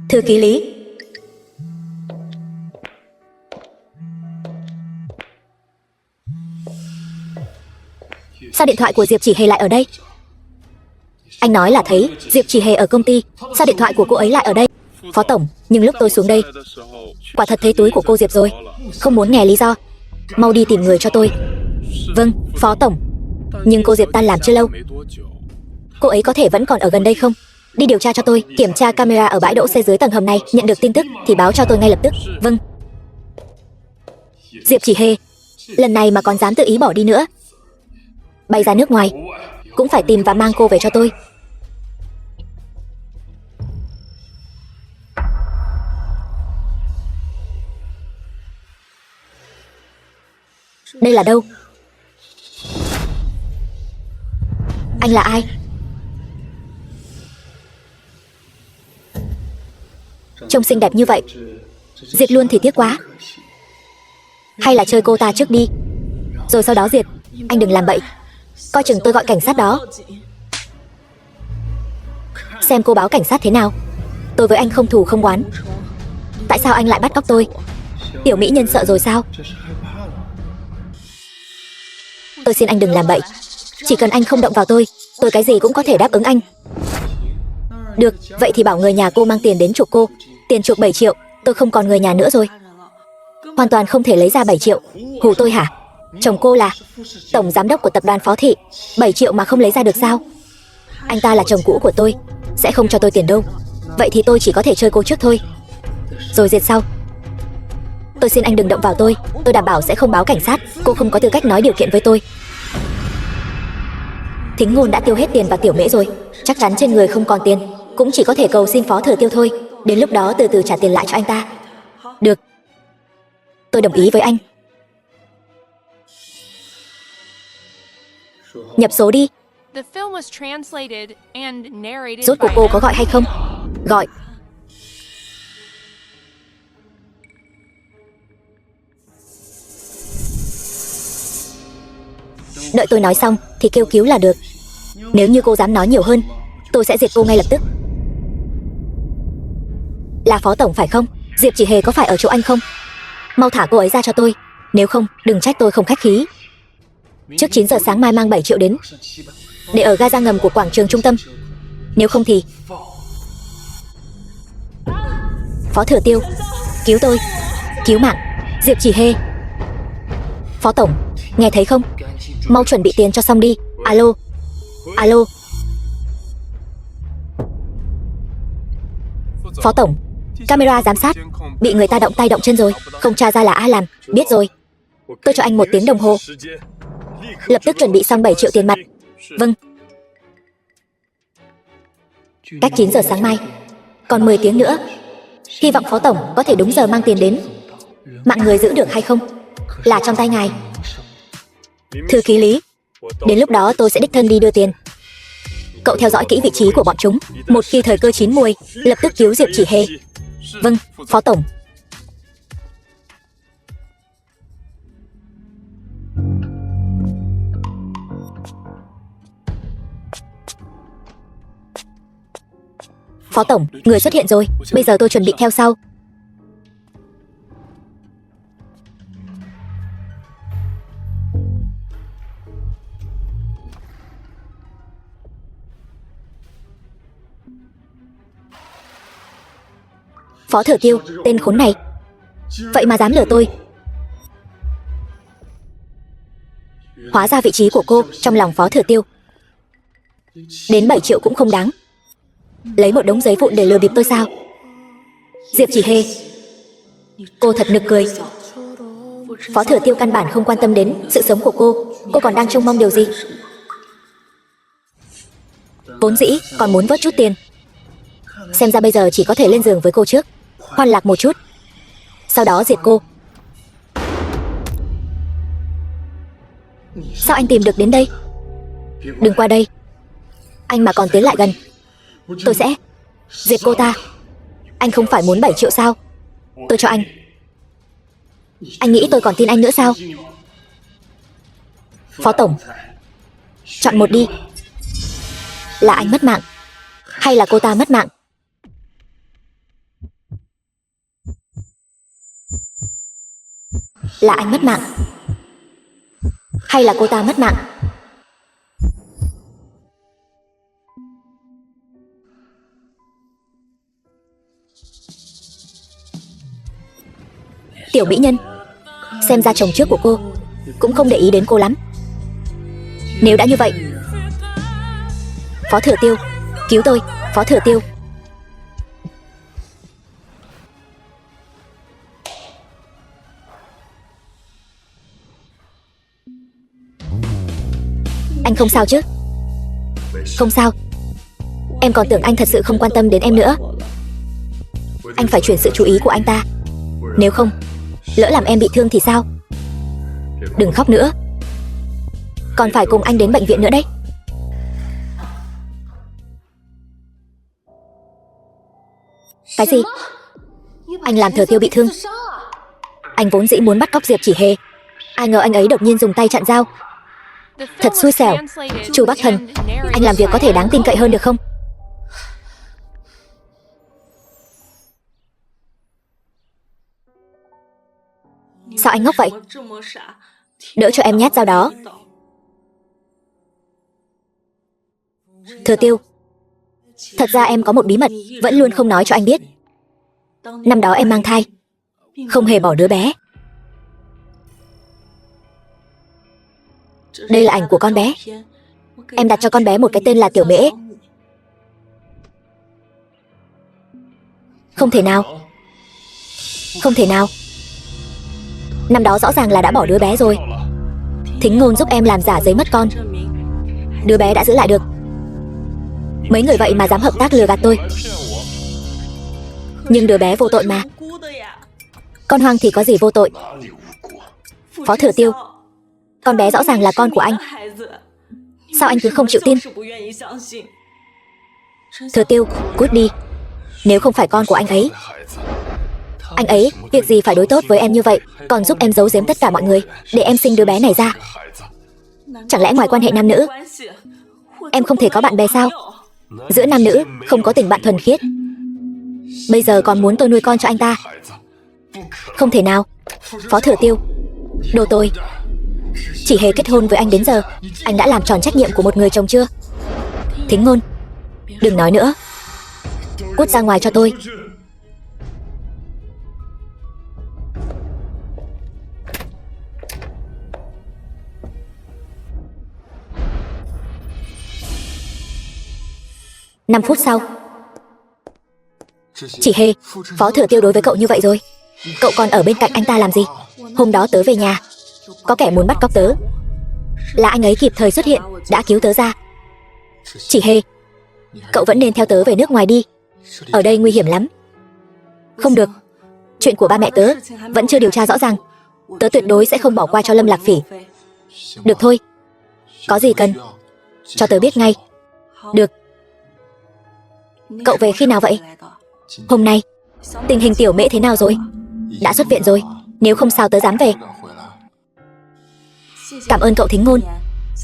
Thư ký Lý, sao điện thoại của Diệp Chỉ Hề lại ở đây? Anh nói là thấy Diệp Chỉ Hề ở công ty, sao điện thoại của cô ấy lại ở đây? Phó Tổng, nhưng lúc tôi xuống đây, quả thật thấy túi của cô Diệp rồi. Không muốn nghe lý do, mau đi tìm người cho tôi. Vâng, Phó Tổng. Nhưng cô Diệp tan làm chưa lâu. Cô ấy có thể vẫn còn ở gần đây không? Đi điều tra cho tôi, kiểm tra camera ở bãi đỗ xe dưới tầng hầm này. Nhận được tin tức thì báo cho tôi ngay lập tức. Vâng. Diệp Chỉ Hề, lần này mà còn dám tự ý bỏ đi nữa, bay ra nước ngoài, cũng phải tìm và mang cô về cho tôi. Đây là đâu? Anh là ai? Trông xinh đẹp như vậy, diệt luôn thì tiếc quá. Hay là chơi cô ta trước đi, rồi sau đó diệt. Anh đừng làm bậy, coi chừng tôi gọi cảnh sát đó. Xem cô báo cảnh sát thế nào. Tôi với anh không thù không oán. Tại sao anh lại bắt cóc tôi? Tiểu mỹ nhân sợ rồi sao? Tôi xin anh đừng làm bậy. Chỉ cần anh không động vào tôi cái gì cũng có thể đáp ứng anh. Được, vậy thì bảo người nhà cô mang tiền đến chuộc cô. Tiền chuộc 7 triệu, tôi không còn người nhà nữa rồi. Hoàn toàn không thể lấy ra 7 triệu. Hù tôi hả? Chồng cô là tổng giám đốc của tập đoàn Phó Thị, 7 triệu mà không lấy ra được sao? Anh ta là chồng cũ của tôi, sẽ không cho tôi tiền đâu. Vậy thì tôi chỉ có thể chơi cô trước thôi, rồi diệt sau. Tôi xin anh đừng động vào tôi đảm bảo sẽ không báo cảnh sát. Cô không có tư cách nói điều kiện với tôi. Thính Ngôn đã tiêu hết tiền vào Tiểu Mễ rồi, chắc chắn trên người không còn tiền, cũng chỉ có thể cầu xin Phó Thừa Tiêu thôi. Đến lúc đó từ từ trả tiền lại cho anh ta. Được, tôi đồng ý với anh. Nhập số đi. The film was translated and narrated Rốt cuộc by cô có gọi hay không? Gọi. Đợi tôi nói xong thì kêu cứu là được. Nếu như cô dám nói nhiều hơn, tôi sẽ diệt cô ngay lập tức. Là phó tổng phải không? Diệp Chỉ Hề có phải ở chỗ anh không? Mau thả cô ấy ra cho tôi. Nếu không, đừng trách tôi không khách khí. Trước 9 giờ sáng mai mang 7 triệu đến, để ở ga ra ngầm của quảng trường trung tâm. Nếu không thì... Phó Thừa Tiêu, cứu tôi. Cứu mạng Diệp Chỉ Hề. Phó tổng, nghe thấy không? Mau chuẩn bị tiền cho xong đi. Alo. Alo. Phó tổng, camera giám sát bị người ta động tay động chân rồi. Không tra ra là ai làm. Biết rồi. Tôi cho anh 1 tiếng đồng hồ. Lập tức chuẩn bị xong 7 triệu tiền mặt. Vâng. Cách 9 giờ sáng mai còn 10 tiếng nữa. Hy vọng phó tổng có thể đúng giờ mang tiền đến. Mạng người giữ được hay không là trong tay ngài. Thư ký Lý, đến lúc đó tôi sẽ đích thân đi đưa tiền. Cậu theo dõi kỹ vị trí của bọn chúng. Một khi thời cơ chín muồi, lập tức cứu Diệp Chỉ Hề. Vâng, phó tổng. Phó tổng, người xuất hiện rồi. Bây giờ tôi chuẩn bị theo sau. Phó Thừa Tiêu, tên khốn này, vậy mà dám lừa tôi. Hóa ra vị trí của cô trong lòng Phó Thừa Tiêu đến 7 triệu cũng không đáng. Lấy một đống giấy vụn để lừa bịp tôi sao? Diệp Chỉ Hề, cô thật nực cười. Phó Thừa Tiêu căn bản không quan tâm đến sự sống của cô. Cô còn đang trông mong điều gì? Vốn dĩ còn muốn vớt chút tiền. Xem ra bây giờ chỉ có thể lên giường với cô trước, hoan lạc một chút, sau đó diệt cô. Sao anh tìm được đến đây? Đừng qua đây. Anh mà còn tiến lại gần, tôi sẽ diệt cô ta. Anh không phải muốn 7 triệu sao? Tôi cho anh. Anh nghĩ tôi còn tin anh nữa sao? Phó tổng, chọn một đi. Là anh mất mạng hay là cô ta mất mạng? Là anh mất mạng hay là cô ta mất mạng? Tiểu mỹ nhân, xem ra chồng trước của cô cũng không để ý đến cô lắm. Nếu đã như vậy, Phó Thừa Tiêu, cứu tôi. Phó Thừa Tiêu. Anh không sao chứ? Không sao. Em còn tưởng anh thật sự không quan tâm đến em nữa. Anh phải chuyển sự chú ý của anh ta. Nếu không, lỡ làm em bị thương thì sao? Đừng khóc nữa. Còn phải cùng anh đến bệnh viện nữa đấy. Cái gì? Anh làm Thừa Tiêu bị thương? Anh vốn dĩ muốn bắt cóc Diệp Chỉ Hề, ai ngờ anh ấy đột nhiên dùng tay chặn dao. Thật xui xẻo. Chu Bắc Thần, anh làm việc có thể đáng tin cậy hơn được không? Sao anh ngốc vậy? Đỡ cho em nhát dao đó. Thừa Tiêu, thật ra em có một bí mật vẫn luôn không nói cho anh biết. Năm đó em mang thai, không hề bỏ đứa bé. Đây là ảnh của con bé. Em đặt cho con bé một cái tên là Tiểu Mễ. Không thể nào. Không thể nào. Năm đó rõ ràng là đã bỏ đứa bé rồi. Thính Ngôn giúp em làm giả giấy mất con. Đứa bé đã giữ lại được. Mấy người vậy mà dám hợp tác lừa gạt tôi. Nhưng đứa bé vô tội mà. Con hoang thì có gì vô tội? Phó Thừa Tiêu, con bé rõ ràng là con của anh. Sao anh cứ không chịu tin? Thừa Tiêu, cút đi. Nếu không phải con của anh ấy việc gì phải đối tốt với em như vậy, còn giúp em giấu giếm tất cả mọi người để em sinh đứa bé này ra. Chẳng lẽ ngoài quan hệ nam nữ em không thể có bạn bè sao? Giữa nam nữ không có tình bạn thuần khiết. Bây giờ còn muốn tôi nuôi con cho anh ta? Không thể nào. Phó Thừa Tiêu, đồ tồi. Chỉ Hề kết hôn với anh đến giờ, anh đã làm tròn trách nhiệm của một người chồng chưa? Thính Ngôn, đừng nói nữa. Cút ra ngoài cho tôi. Năm phút sau. Chỉ Hề, Phó Thừa Tiêu đối với cậu như vậy rồi, cậu còn ở bên cạnh anh ta làm gì? Hôm đó tớ về nhà, có kẻ muốn bắt cóc tớ. Là anh ấy kịp thời xuất hiện, đã cứu tớ ra. Chỉ Hề, cậu vẫn nên theo tớ về nước ngoài đi. Ở đây nguy hiểm lắm. Không được. Chuyện của ba mẹ tớ vẫn chưa điều tra rõ ràng. Tớ tuyệt đối sẽ không bỏ qua cho Lâm Lạc Phỉ. Được thôi. Có gì cần cho tớ biết ngay. Được. Cậu về khi nào vậy? Hôm nay. Tình hình Tiểu Mễ thế nào rồi? Đã xuất viện rồi. Nếu không sao tớ dám về. Cảm ơn cậu Thính Ngôn.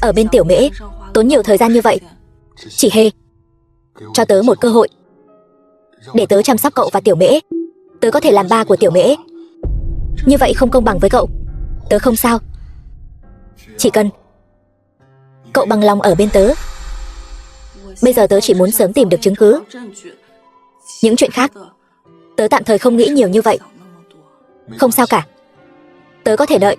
Ở bên Tiểu Mễ tốn nhiều thời gian như vậy. Chỉ Hề, cho tớ một cơ hội để tớ chăm sóc cậu và Tiểu Mễ. Tớ có thể làm ba của Tiểu Mễ. Như vậy không công bằng với cậu. Tớ không sao. Chỉ cần cậu bằng lòng ở bên tớ. Bây giờ tớ chỉ muốn sớm tìm được chứng cứ. Những chuyện khác tớ tạm thời không nghĩ nhiều như vậy. Không sao cả. Tớ có thể đợi.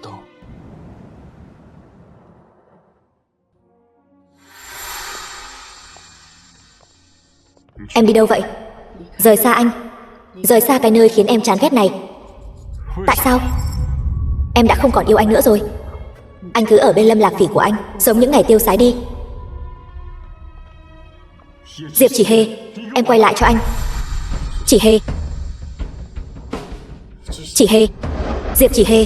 Em đi đâu vậy? Rời xa anh. Rời xa cái nơi khiến em chán ghét này. Tại sao? Em đã không còn yêu anh nữa rồi. Anh cứ ở bên Lâm Lạc Phỉ của anh, sống những ngày tiêu sái đi. Diệp Chỉ Hề, em quay lại cho anh. Chỉ Hề. Chỉ Hề. Diệp Chỉ Hề.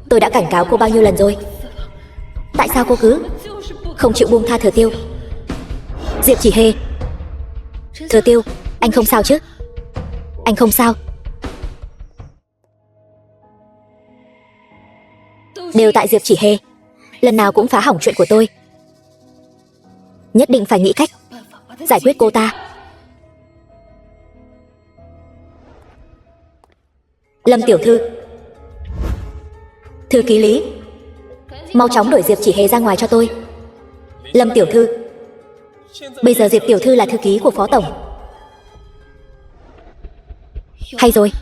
Tôi đã cảnh cáo cô bao nhiêu lần rồi. Tại sao cô cứ không chịu buông tha Thừa Tiêu? Diệp Chỉ Hề. Thừa Tiêu, anh không sao chứ? Anh không sao? Đều tại Diệp Chỉ Hề. Lần nào cũng phá hỏng chuyện của tôi. Nhất định phải nghĩ cách giải quyết cô ta. Lâm tiểu thư. Thư ký Lý, mau chóng đuổi Diệp Chỉ Hề ra ngoài cho tôi. Lâm tiểu thư. Bây giờ Diệp tiểu thư là thư ký của Phó Tổng. Hay rồi,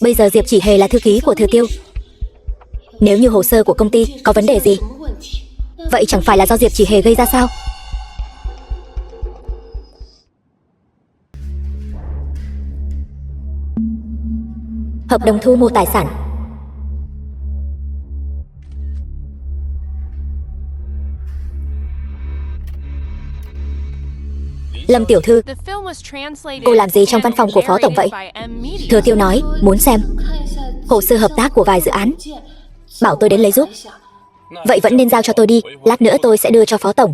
bây giờ Diệp Chỉ Hề là thư ký của Thừa Tiêu. Nếu như hồ sơ của công ty có vấn đề gì, vậy chẳng phải là do Diệp Chỉ Hề gây ra sao? Hợp đồng thu mua tài sản. Lâm tiểu thư, cô làm gì trong văn phòng của Phó Tổng vậy? Thừa Tiêu nói muốn xem hồ sơ hợp tác của vài dự án, bảo tôi đến lấy giúp. Vậy vẫn nên giao cho tôi đi, lát nữa tôi sẽ đưa cho Phó Tổng.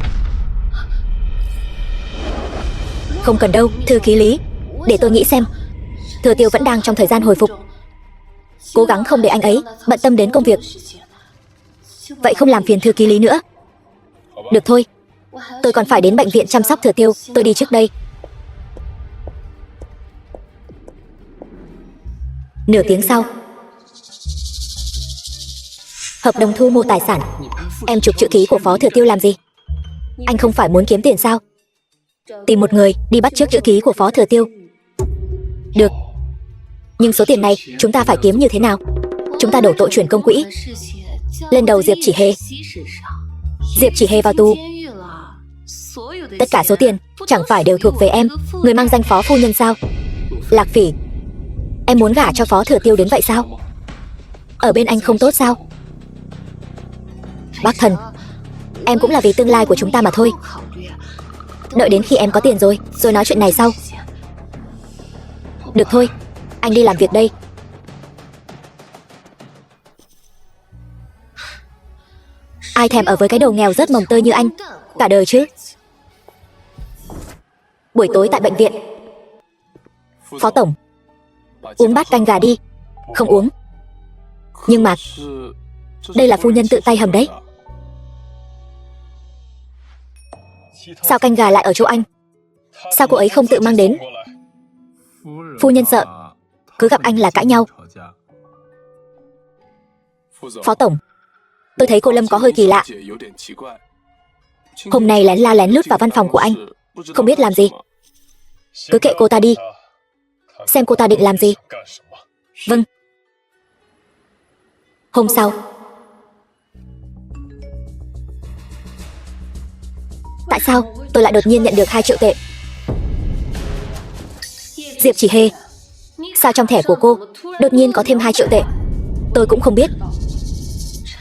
Không cần đâu, thư ký Lý, để tôi nghĩ xem. Thừa Tiêu vẫn đang trong thời gian hồi phục, cố gắng không để anh ấy bận tâm đến công việc. Vậy không làm phiền thư ký Lý nữa. Được thôi, tôi còn phải đến bệnh viện chăm sóc Thừa Tiêu, tôi đi trước đây. Nửa tiếng sau. Hợp đồng thu mua tài sản. Em chụp chữ ký của Phó Thừa Tiêu làm gì? Anh không phải muốn kiếm tiền sao? Tìm một người đi bắt chước chữ ký của Phó Thừa Tiêu. Được. Nhưng số tiền này chúng ta phải kiếm như thế nào? Chúng ta đổ tội chuyển công quỹ lên đầu Diệp Chỉ Hề. Diệp Chỉ Hề vào tù, tất cả số tiền chẳng phải đều thuộc về em, người mang danh Phó phu nhân sao? Lạc Phỉ, em muốn gả cho Phó Thừa Tiêu đến vậy sao? Ở bên anh không tốt sao? Bác thần, em cũng là vì tương lai của chúng ta mà thôi. Đợi đến khi em có tiền rồi nói chuyện này sau. Được thôi, anh đi làm việc đây. Ai thèm ở với cái đồ nghèo rớt mồng tơi như anh cả đời chứ. Buổi tối tại bệnh viện. Phó tổng, uống bát canh gà đi. Không uống. Nhưng mà đây là phu nhân tự tay hầm đấy. Sao canh gà lại ở chỗ anh? Sao cô ấy không tự mang đến? Phu nhân sợ cứ gặp anh là cãi nhau. Phó tổng, tôi thấy cô Lâm có hơi kỳ lạ. Hôm nay lén la lén lút vào văn phòng của anh, không biết làm gì. Cứ kệ cô ta đi, xem cô ta định làm gì. Vâng. Hôm sau. Tại sao tôi lại đột nhiên nhận được 2 triệu tệ? Diệp Chỉ Hề, sao trong thẻ của cô đột nhiên có thêm 2 triệu tệ? Tôi cũng không biết.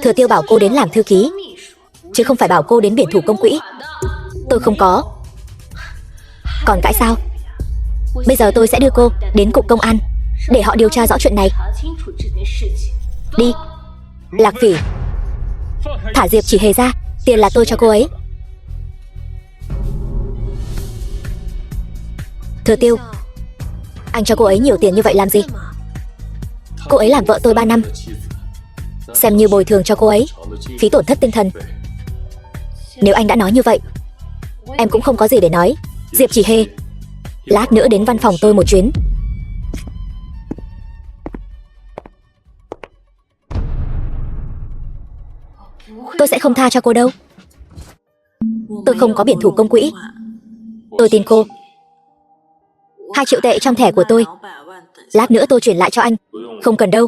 Thừa Tiêu bảo cô đến làm thư ký, chứ không phải bảo cô đến biển thủ công quỹ. Tôi không có. Còn cãi sao? Bây giờ tôi sẽ đưa cô đến cục công an để họ điều tra rõ chuyện này. Đi. Lạc Phỉ, thả Diệp Chỉ Hề ra. Tiền là tôi cho cô ấy. Thừa Tiêu, anh cho cô ấy nhiều tiền như vậy làm gì? Cô ấy làm vợ tôi 3 năm, xem như bồi thường cho cô ấy phí tổn thất tinh thần. Nếu anh đã nói như vậy, em cũng không có gì để nói. Diệp Chỉ Hề, lát nữa đến văn phòng tôi một chuyến. Tôi sẽ không tha cho cô đâu. Tôi không có biển thủ công quỹ. Tôi tin cô. 2 triệu tệ trong thẻ của tôi, lát nữa tôi chuyển lại cho anh. Không cần đâu.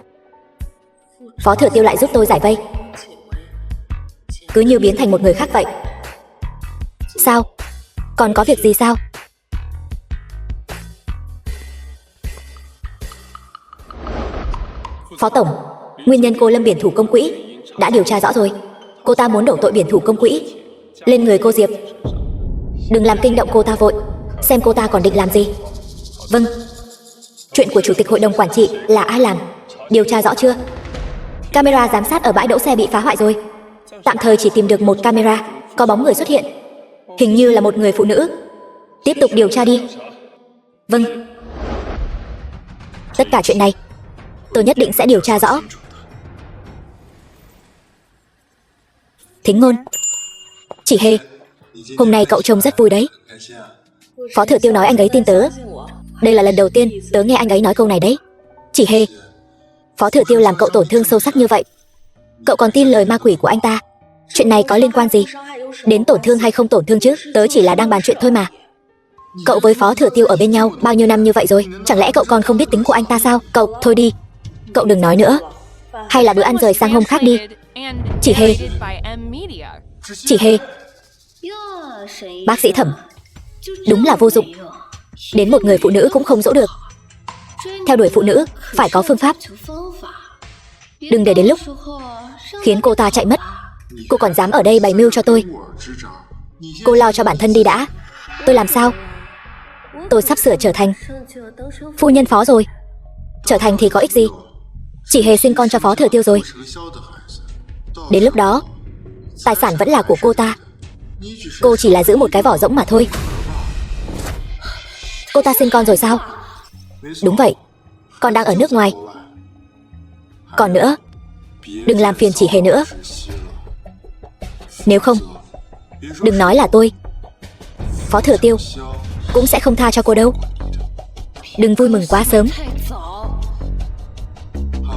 Phó Thừa Tiêu lại giúp tôi giải vây, cứ như biến thành một người khác vậy. Sao? Còn có việc gì sao? Phó tổng, nguyên nhân cô Lâm biển thủ công quỹ đã điều tra rõ rồi. Cô ta muốn đổ tội biển thủ công quỹ lên người cô Diệp. Đừng làm kinh động cô ta vội, xem cô ta còn định làm gì. Vâng. Chuyện của chủ tịch hội đồng quản trị là ai làm? Điều tra rõ chưa? Camera giám sát ở bãi đỗ xe bị phá hoại rồi. Tạm thời chỉ tìm được một camera, có bóng người xuất hiện, hình như là một người phụ nữ. Tiếp tục điều tra đi. Vâng. Tất cả chuyện này tôi nhất định sẽ điều tra rõ. Thính Ngôn. Chỉ Hề, hôm nay cậu trông rất vui đấy. Phó Thừa Tiêu nói anh ấy tin tớ. Đây là lần đầu tiên tớ nghe anh ấy nói câu này đấy. Chỉ Hề, Phó Thừa Tiêu làm cậu tổn thương sâu sắc như vậy, cậu còn tin lời ma quỷ của anh ta. Chuyện này có liên quan gì đến tổn thương hay không tổn thương chứ? Tớ chỉ là đang bàn chuyện thôi mà. Cậu với Phó Thừa Tiêu ở bên nhau bao nhiêu năm như vậy rồi, chẳng lẽ cậu còn không biết tính của anh ta sao? Cậu, thôi đi, cậu đừng nói nữa. Hay là bữa ăn rời sang hôm khác đi. Chỉ Hề. Chỉ Hề. Bác sĩ Thẩm, đúng là vô dụng. Đến một người phụ nữ cũng không dỗ được. Theo đuổi phụ nữ phải có phương pháp. Đừng để đến lúc khiến cô ta chạy mất, cô còn dám ở đây bày mưu cho tôi. Cô lo cho bản thân đi đã. Tôi làm sao? Tôi sắp sửa trở thành phu nhân Phó rồi. Trở thành thì có ích gì? Chỉ Hề sinh con cho Phó Thừa Tiêu rồi. Đến lúc đó tài sản vẫn là của cô ta. Cô chỉ là giữ một cái vỏ rỗng mà thôi. Cô ta sinh con rồi sao? Đúng vậy, con đang ở nước ngoài. Còn nữa, đừng làm phiền Chỉ Hề nữa. Nếu không, đừng nói là tôi, Phó Thừa Tiêu cũng sẽ không tha cho cô đâu. Đừng vui mừng quá sớm.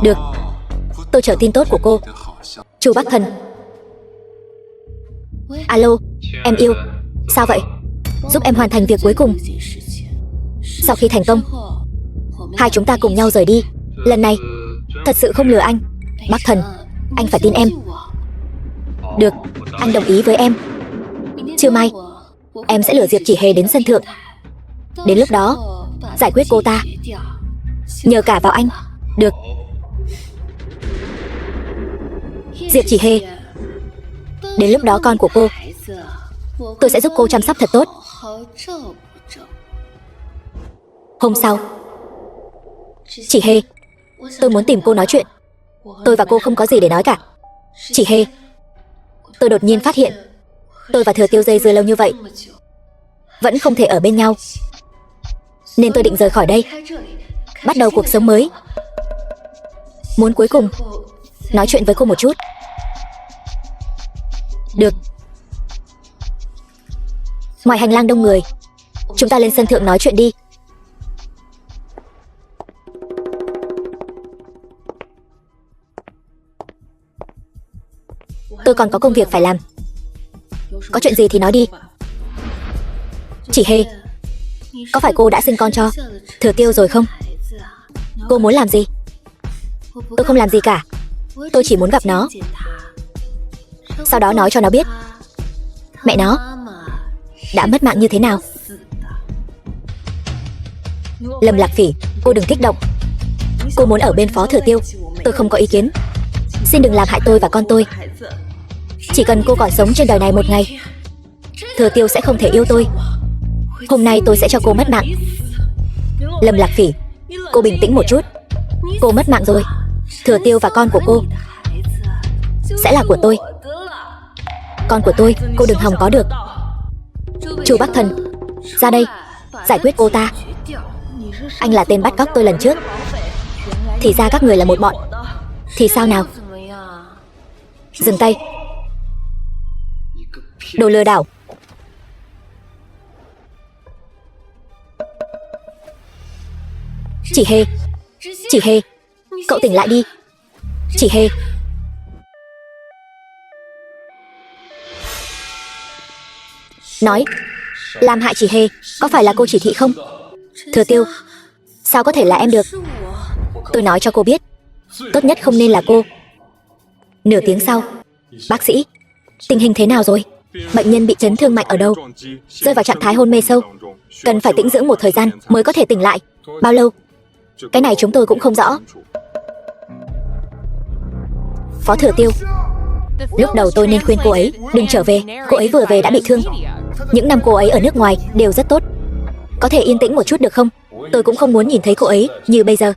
Được, tôi chờ tin tốt của cô. Chu Bắc Thần. Alo, em yêu. Sao vậy? Giúp em hoàn thành việc cuối cùng. Sau khi thành công, hai chúng ta cùng nhau rời đi. Lần này thật sự không lừa anh. Bắc Thần, anh phải tin em. Được, anh đồng ý với em. Trưa mai em sẽ lừa Diệp Chỉ Hề đến sân thượng. Đến lúc đó giải quyết cô ta, nhờ cả vào anh. Được. Diệp Chỉ Hề, đến lúc đó con của cô tôi sẽ giúp cô chăm sóc thật tốt. Hôm sau. Chỉ Hề, tôi muốn tìm cô nói chuyện. Tôi và cô không có gì để nói cả. Chỉ Hề, Tôi đột nhiên phát hiện tôi và Thừa Tiêu dây dưa lâu như vậy vẫn không thể ở bên nhau, nên tôi định rời khỏi đây, bắt đầu cuộc sống mới. Muốn cuối cùng nói chuyện với cô một chút. Được. Ngoài hành lang đông người, chúng ta lên sân thượng nói chuyện đi. Tôi còn có công việc phải làm. Có chuyện gì thì nói đi. Chỉ Hề, có phải cô đã sinh con cho Thừa Tiêu rồi không? Cô muốn làm gì? Tôi không làm gì cả. Tôi chỉ muốn gặp nó, sau đó nói cho nó biết mẹ nó đã mất mạng như thế nào. Lâm Lạc Phỉ, cô đừng kích động. Cô muốn ở bên Phó Thừa Tiêu, tôi không có ý kiến. Xin đừng làm hại tôi và con tôi. Chỉ cần cô còn sống trên đời này một ngày, Thừa Tiêu sẽ không thể yêu tôi. Hôm nay tôi sẽ cho cô mất mạng. Lâm Lạc Phỉ, cô bình tĩnh một chút. Cô mất mạng rồi, Thừa Tiêu và con của cô sẽ là của tôi. Con của tôi, cô đừng hòng có được. Chu Bắc Thần, ra đây, giải quyết cô ta. Anh là tên bắt cóc tôi lần trước, thì ra các người là một bọn. Thì sao nào? Dừng tay. Đồ lừa đảo. Chỉ Hề, Chỉ Hề, cậu tỉnh lại đi. Chỉ Hề. Nói, làm hại Chỉ Hề, có phải là cô chỉ thị không? Thừa Tiêu, sao có thể là em được? Tôi nói cho cô biết, tốt nhất không nên là cô. Nửa tiếng sau, bác sĩ, tình hình thế nào rồi? Bệnh nhân bị chấn thương mạnh ở đâu? Rơi vào trạng thái hôn mê sâu, cần phải tĩnh dưỡng một thời gian mới có thể tỉnh lại. Bao lâu? Cái này chúng tôi cũng không rõ. Phó Thừa Tiêu, lúc đầu tôi nên khuyên cô ấy đừng trở về. Cô ấy vừa về đã bị thương. Những năm cô ấy ở nước ngoài đều rất tốt. Có thể yên tĩnh một chút được không? Tôi cũng không muốn nhìn thấy cô ấy như bây giờ.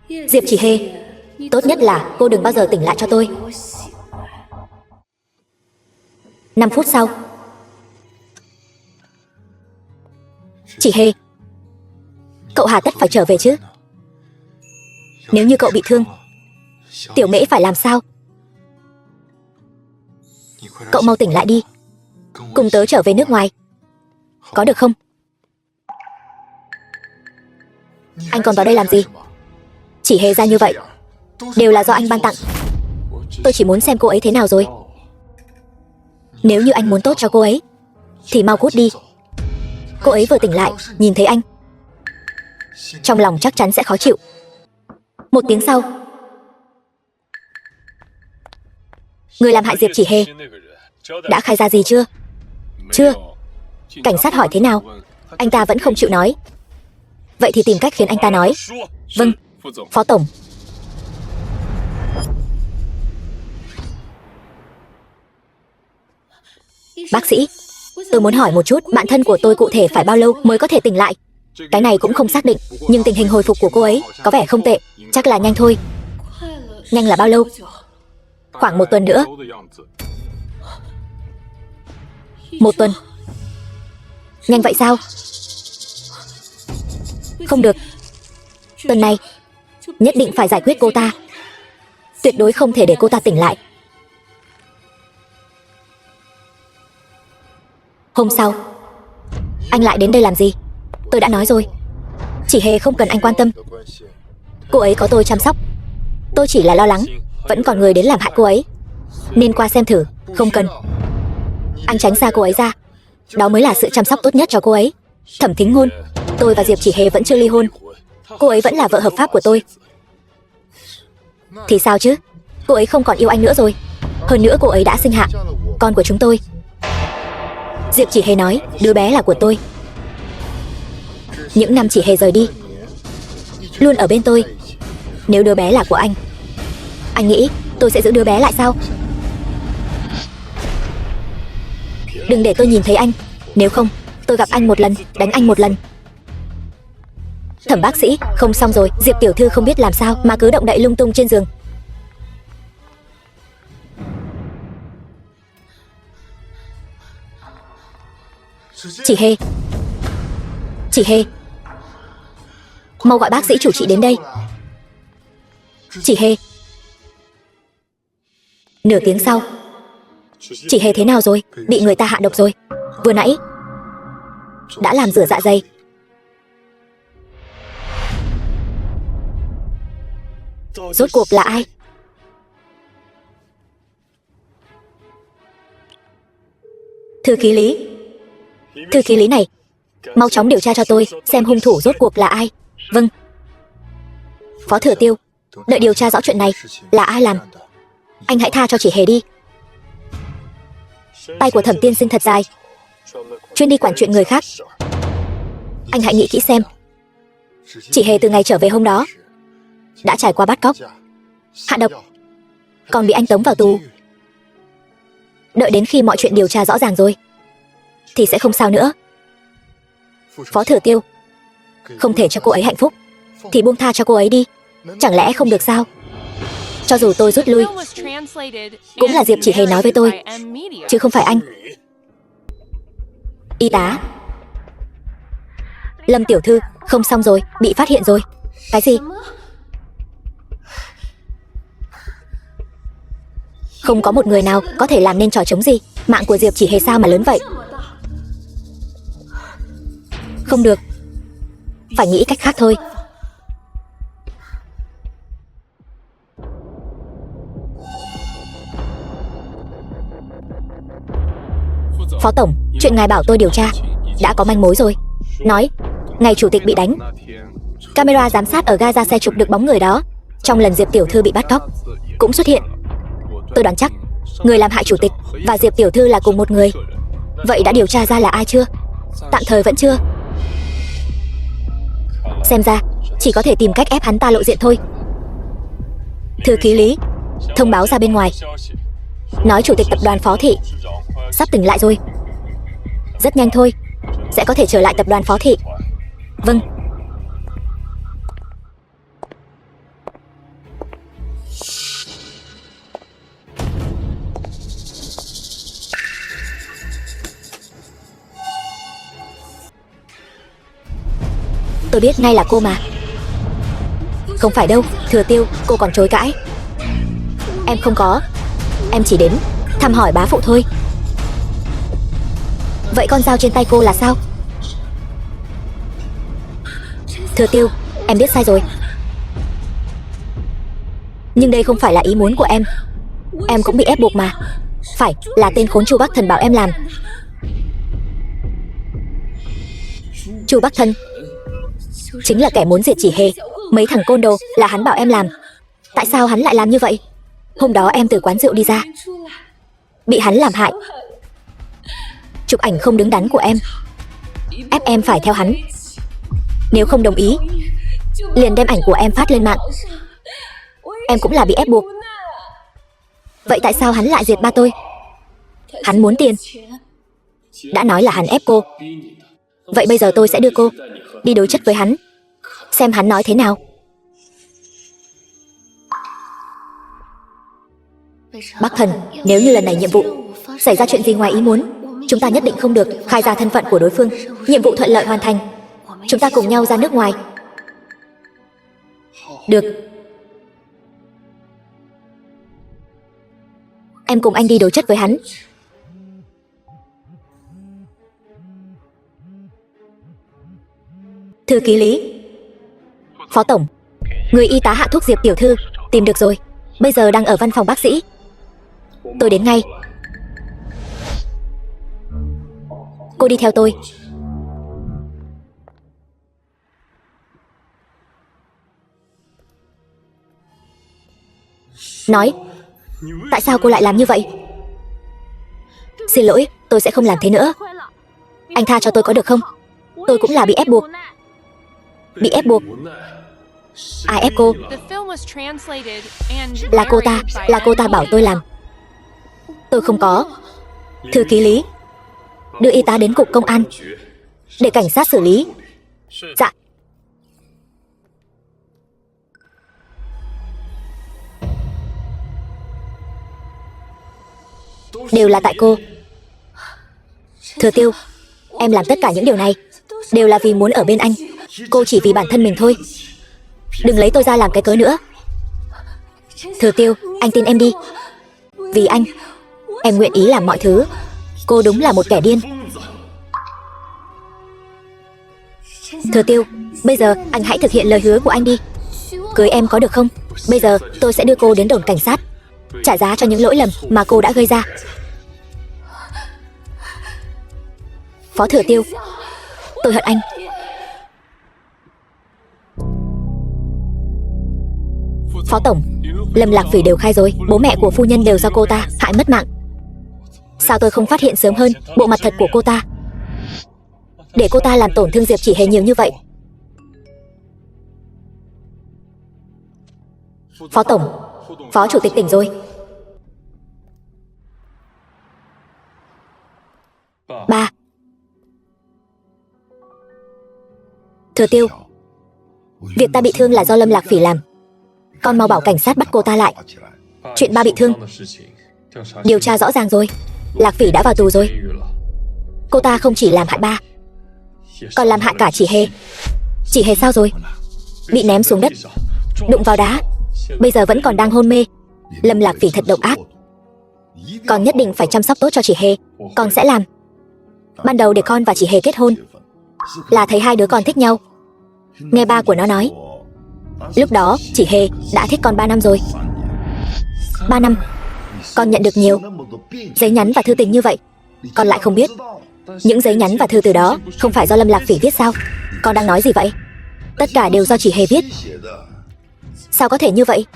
Diệp Chỉ Hề, tốt nhất là cô đừng bao giờ tỉnh lại cho tôi. 5 phút sau. Chỉ Hề, cậu hà tất phải trở về chứ? Nếu như cậu bị thương, Tiểu Mễ phải làm sao? Cậu mau tỉnh lại đi, cùng tớ trở về nước ngoài, có được không? Anh còn vào đây làm gì? Chỉ Hề ra như vậy đều là do anh ban tặng. Tôi chỉ muốn xem cô ấy thế nào rồi. Nếu như anh muốn tốt cho cô ấy thì mau cút đi. Cô ấy vừa tỉnh lại, nhìn thấy anh, trong lòng chắc chắn sẽ khó chịu. 1 tiếng sau. Người làm hại Diệp Chỉ Hề đã khai ra gì chưa? Chưa. Cảnh sát hỏi thế nào, anh ta vẫn không chịu nói. Vậy thì tìm cách khiến anh ta nói. Vâng, Phó Tổng. Bác sĩ, tôi muốn hỏi một chút, bạn thân của tôi cụ thể phải bao lâu mới có thể tỉnh lại? Cái này cũng không xác định, nhưng tình hình hồi phục của cô ấy có vẻ không tệ. Chắc là nhanh thôi. Nhanh là bao lâu? Khoảng 1 tuần nữa. 1 tuần? Nhanh vậy sao? Không được. Tuần này nhất định phải giải quyết cô ta. Tuyệt đối không thể để cô ta tỉnh lại. Hôm sau. Anh lại đến đây làm gì? Tôi đã nói rồi, Chỉ Hề không cần anh quan tâm. Cô ấy có tôi chăm sóc. Tôi chỉ là lo lắng vẫn còn người đến làm hại cô ấy, nên qua xem thử. Không cần. Anh tránh xa cô ấy ra, đó mới là sự chăm sóc tốt nhất cho cô ấy. Thẩm Thính Ngôn, tôi và Diệp Chỉ Hề vẫn chưa ly hôn. Cô ấy vẫn là vợ hợp pháp của tôi. Thì sao chứ? Cô ấy không còn yêu anh nữa rồi. Hơn nữa cô ấy đã sinh hạ con của chúng tôi. Diệp Chỉ Hề nói, đứa bé là của tôi. Những năm Chỉ Hề rời đi, luôn ở bên tôi. Nếu đứa bé là của anh nghĩ tôi sẽ giữ đứa bé lại sao? Đừng để tôi nhìn thấy anh, nếu không tôi gặp anh một lần, đánh anh một lần. Thẩm bác sĩ, không xong rồi. Diệp tiểu thư không biết làm sao mà cứ động đậy lung tung trên giường. Chỉ Hề. Chỉ Hề. Mau gọi bác sĩ chủ trị đến đây. Chỉ Hề. Nửa tiếng sau. Chỉ Hề thế nào rồi? Bị người ta hạ độc rồi. Vừa nãy đã làm rửa dạ dày. Rốt cuộc là ai? Thư ký Lý. Thư ký Lý này, mau chóng điều tra cho tôi xem hung thủ rốt cuộc là ai. Vâng. Phó Thừa Tiêu, đợi điều tra rõ chuyện này là ai làm. Anh hãy tha cho Chỉ Hề đi. Tay của Thẩm tiên sinh thật dài, chuyên đi quản chuyện người khác. Anh hãy nghĩ kỹ xem. Chỉ Hề từ ngày trở về hôm đó đã trải qua bắt cóc, hạ độc, còn bị anh tống vào tù. Đợi đến khi mọi chuyện điều tra rõ ràng rồi thì sẽ không sao nữa. Phó Thừa Tiêu, không thể cho cô ấy hạnh phúc thì buông tha cho cô ấy đi. Chẳng lẽ không được sao? Cho dù tôi rút lui cũng là Diệp Chỉ Hề nói với tôi, chứ không phải anh. Y tá. Lâm tiểu thư, không xong rồi, bị phát hiện rồi. Cái gì? Không có một người nào có thể làm nên trò trống gì. Mạng của Diệp Chỉ Hề sao mà lớn vậy? Không được, phải nghĩ cách khác thôi. Phó tổng, chuyện ngài bảo tôi điều tra đã có manh mối rồi. Nói, ngày chủ tịch bị đánh, camera giám sát ở ga ra xe chụp được bóng người đó. Trong lần Diệp tiểu thư bị bắt cóc cũng xuất hiện. Tôi đoán chắc người làm hại chủ tịch và Diệp tiểu thư là cùng một người. Vậy đã điều tra ra là ai chưa? Tạm thời vẫn chưa. Xem ra chỉ có thể tìm cách ép hắn ta lộ diện thôi. Thư ký Lý, thông báo ra bên ngoài, nói chủ tịch tập đoàn Phó Thị sắp tỉnh lại rồi. Rất nhanh thôi, sẽ có thể trở lại tập đoàn Phó Thị. Vâng. Tôi biết ngay là cô mà. Không phải đâu, Thừa Tiêu, cô còn chối cãi. Em không có. Em chỉ đến thăm hỏi bá phụ thôi. Vậy con dao trên tay cô là sao? Thừa Tiêu, em biết sai rồi. Nhưng đây không phải là ý muốn của em. Em cũng bị ép buộc mà. Phải, là tên khốn Chu Bắc Thần bảo em làm. Chu Bắc Thần chính là kẻ muốn diệt Chỉ Hề. Mấy thằng côn đồ là hắn bảo em làm. Tại sao hắn lại làm như vậy? Hôm đó em từ quán rượu đi ra, bị hắn làm hại. Chụp ảnh không đứng đắn của em, ép em phải theo hắn. Nếu không đồng ý, liền đem ảnh của em phát lên mạng. Em cũng là bị ép buộc. Vậy tại sao hắn lại diệt ba tôi? Hắn muốn tiền. Đã nói là hắn ép cô. Vậy bây giờ tôi sẽ đưa cô đi đối chất với hắn, xem hắn nói thế nào. Bắc Thần, nếu như lần này nhiệm vụ xảy ra chuyện gì ngoài ý muốn, chúng ta nhất định không được khai ra thân phận của đối phương. Nhiệm vụ thuận lợi hoàn thành, chúng ta cùng nhau ra nước ngoài. Được. Em cùng anh đi đối chất với hắn. Thư ký Lý. Phó tổng, người y tá hạ thuốc Diệp tiểu thư tìm được rồi. Bây giờ đang ở văn phòng bác sĩ. Tôi đến ngay. Cô đi theo tôi. Nói, tại sao cô lại làm như vậy? Xin lỗi, tôi sẽ không làm thế nữa. Anh tha cho tôi có được không? Tôi cũng là bị ép buộc. Bị ép buộc? Ai ép cô? Là cô ta bảo tôi làm. Tôi không có. Thư ký Lý, đưa y tá đến cục công an để cảnh sát xử lý. Dạ. Đều là tại cô. Thừa Tiêu, Em làm tất cả những điều này đều là vì muốn ở bên anh. Cô chỉ vì bản thân mình thôi. Đừng lấy tôi ra làm cái cớ nữa. Thừa Tiêu, anh tin em đi. Vì anh, em nguyện ý làm mọi thứ. Cô đúng là một kẻ điên. Thừa Tiêu, bây giờ anh hãy thực hiện lời hứa của anh đi. Cưới em có được không? Bây giờ tôi sẽ đưa cô đến đồn cảnh sát, trả giá cho những lỗi lầm mà cô đã gây ra. Phó Thừa Tiêu, tôi hận anh. Phó Tổng, Lâm Lạc Phỉ đều khai rồi. Bố mẹ của phu nhân đều do cô ta hại mất mạng. Sao tôi không phát hiện sớm hơn bộ mặt thật của cô ta, để cô ta làm tổn thương Diệp Chỉ Hề nhiều như vậy? Phó Tổng, Phó Chủ tịch tỉnh rồi. Ba. Thừa Tiêu, việc ta bị thương là do Lâm Lạc Phỉ làm. Con mau bảo cảnh sát bắt cô ta lại. Chuyện ba bị thương điều tra rõ ràng rồi. Lạc Phỉ đã vào tù rồi. Cô ta không chỉ làm hại ba, còn làm hại cả Chỉ Hề. Chỉ Hề sao rồi? Bị ném xuống đất, đụng vào đá, bây giờ vẫn còn đang hôn mê. Lâm Lạc Phỉ thật độc ác. Con nhất định phải chăm sóc tốt cho Chỉ Hề. Con sẽ làm. Ban đầu để con và Chỉ Hề kết hôn là thấy hai đứa con thích nhau. Nghe ba của nó nói, lúc đó Chỉ Hề đã thích con 3 năm rồi. 3 năm, con nhận được nhiều giấy nhắn và thư tình như vậy, con lại không biết những giấy nhắn và thư từ đó không phải do Lâm Lạc Phỉ viết sao? Con đang nói gì vậy? Tất cả đều do Chỉ Hề viết. Sao có thể như vậy?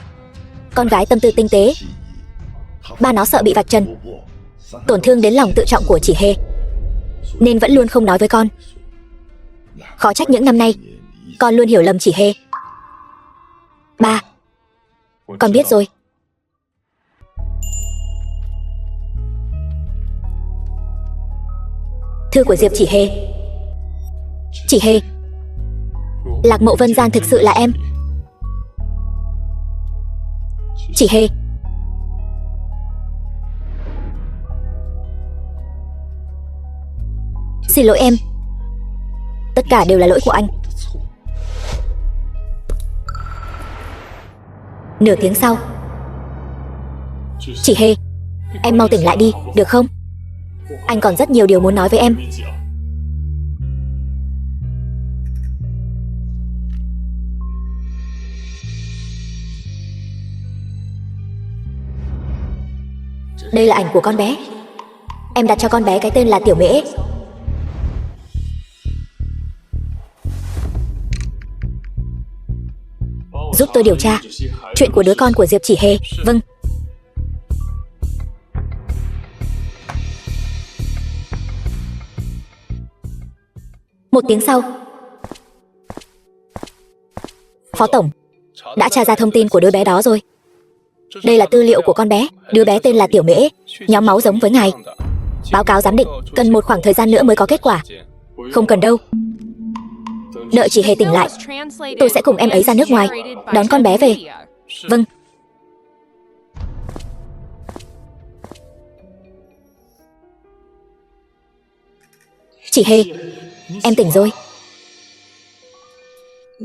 Con gái tâm tư tinh tế, ba nó sợ bị vạch trần, tổn thương đến lòng tự trọng của Chỉ Hề, nên vẫn luôn không nói với con. Khó trách những năm nay con luôn hiểu lầm Chỉ Hề. Ba, con biết rồi. Thư của Diệp Chỉ Hề. Chỉ Hề, Lạc Mộ Vân Giang thực sự là em. Chỉ Hề, xin lỗi em. Tất cả đều là lỗi của anh. Nửa tiếng sau. Chỉ Hề, em mau tỉnh lại đi, được không? Anh còn rất nhiều điều muốn nói với em. Đây là ảnh của con bé. Em đặt cho con bé cái tên là Tiểu Mễ. Giúp tôi điều tra chuyện của đứa con của Diệp Chỉ Hề. Vâng. Một tiếng sau. Phó Tổng, đã tra ra thông tin của đứa bé đó rồi. Đây là tư liệu của con bé. Đứa bé tên là Tiểu Mễ, nhóm máu giống với ngài. Báo cáo giám định cần một khoảng thời gian nữa mới có kết quả. Không cần đâu. Đợi Chỉ Hề tỉnh lại, tôi sẽ cùng em ấy ra nước ngoài đón con bé về. Vâng. Chỉ Hề, em tỉnh rồi.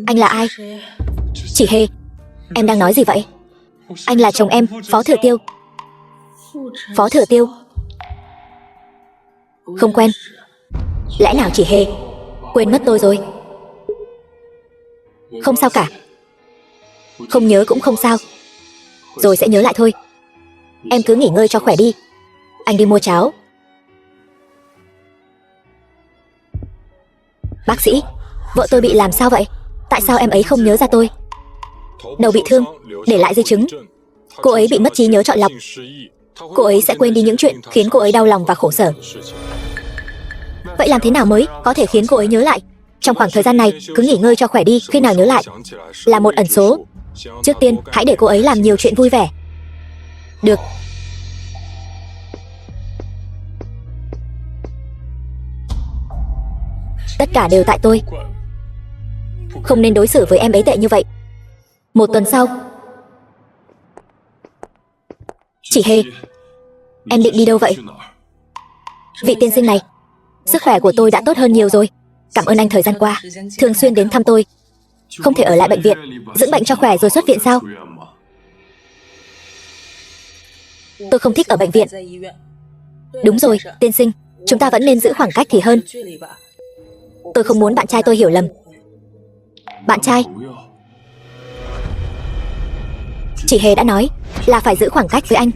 Anh là ai? Chỉ Hề, em đang nói gì vậy? Anh là chồng em, Phó Thừa Tiêu. Phó Thừa Tiêu? Không quen. Lẽ nào Chỉ Hề quên mất tôi rồi? Không sao cả. Không nhớ cũng không sao, rồi sẽ nhớ lại thôi. Em cứ nghỉ ngơi cho khỏe đi. Anh đi mua cháo. Bác sĩ, vợ tôi bị làm sao vậy? Tại sao em ấy không nhớ ra tôi? Đầu bị thương, để lại di chứng. Cô ấy bị mất trí nhớ chọn lọc. Cô ấy sẽ quên đi những chuyện khiến cô ấy đau lòng và khổ sở. Vậy làm thế nào mới có thể khiến cô ấy nhớ lại? Trong khoảng thời gian này, cứ nghỉ ngơi cho khỏe đi. Khi nào nhớ lại là một ẩn số. Trước tiên, hãy để cô ấy làm nhiều chuyện vui vẻ. Được. Tất cả đều tại tôi. Không nên đối xử với em ấy tệ như vậy. Một tuần sau. Chỉ Hề, em định đi đâu vậy? Vị tiên sinh này, Sức khỏe của tôi đã tốt hơn nhiều rồi. Cảm ơn anh thời gian qua, thường xuyên đến thăm tôi. Không thể ở lại bệnh viện, dưỡng bệnh cho khỏe rồi xuất viện sao? Tôi không thích ở bệnh viện. Đúng rồi, tiên sinh, chúng ta vẫn nên giữ khoảng cách thì hơn. Tôi không muốn bạn trai tôi hiểu lầm. Bạn trai? Chị Hề đã nói là phải giữ khoảng cách với anh.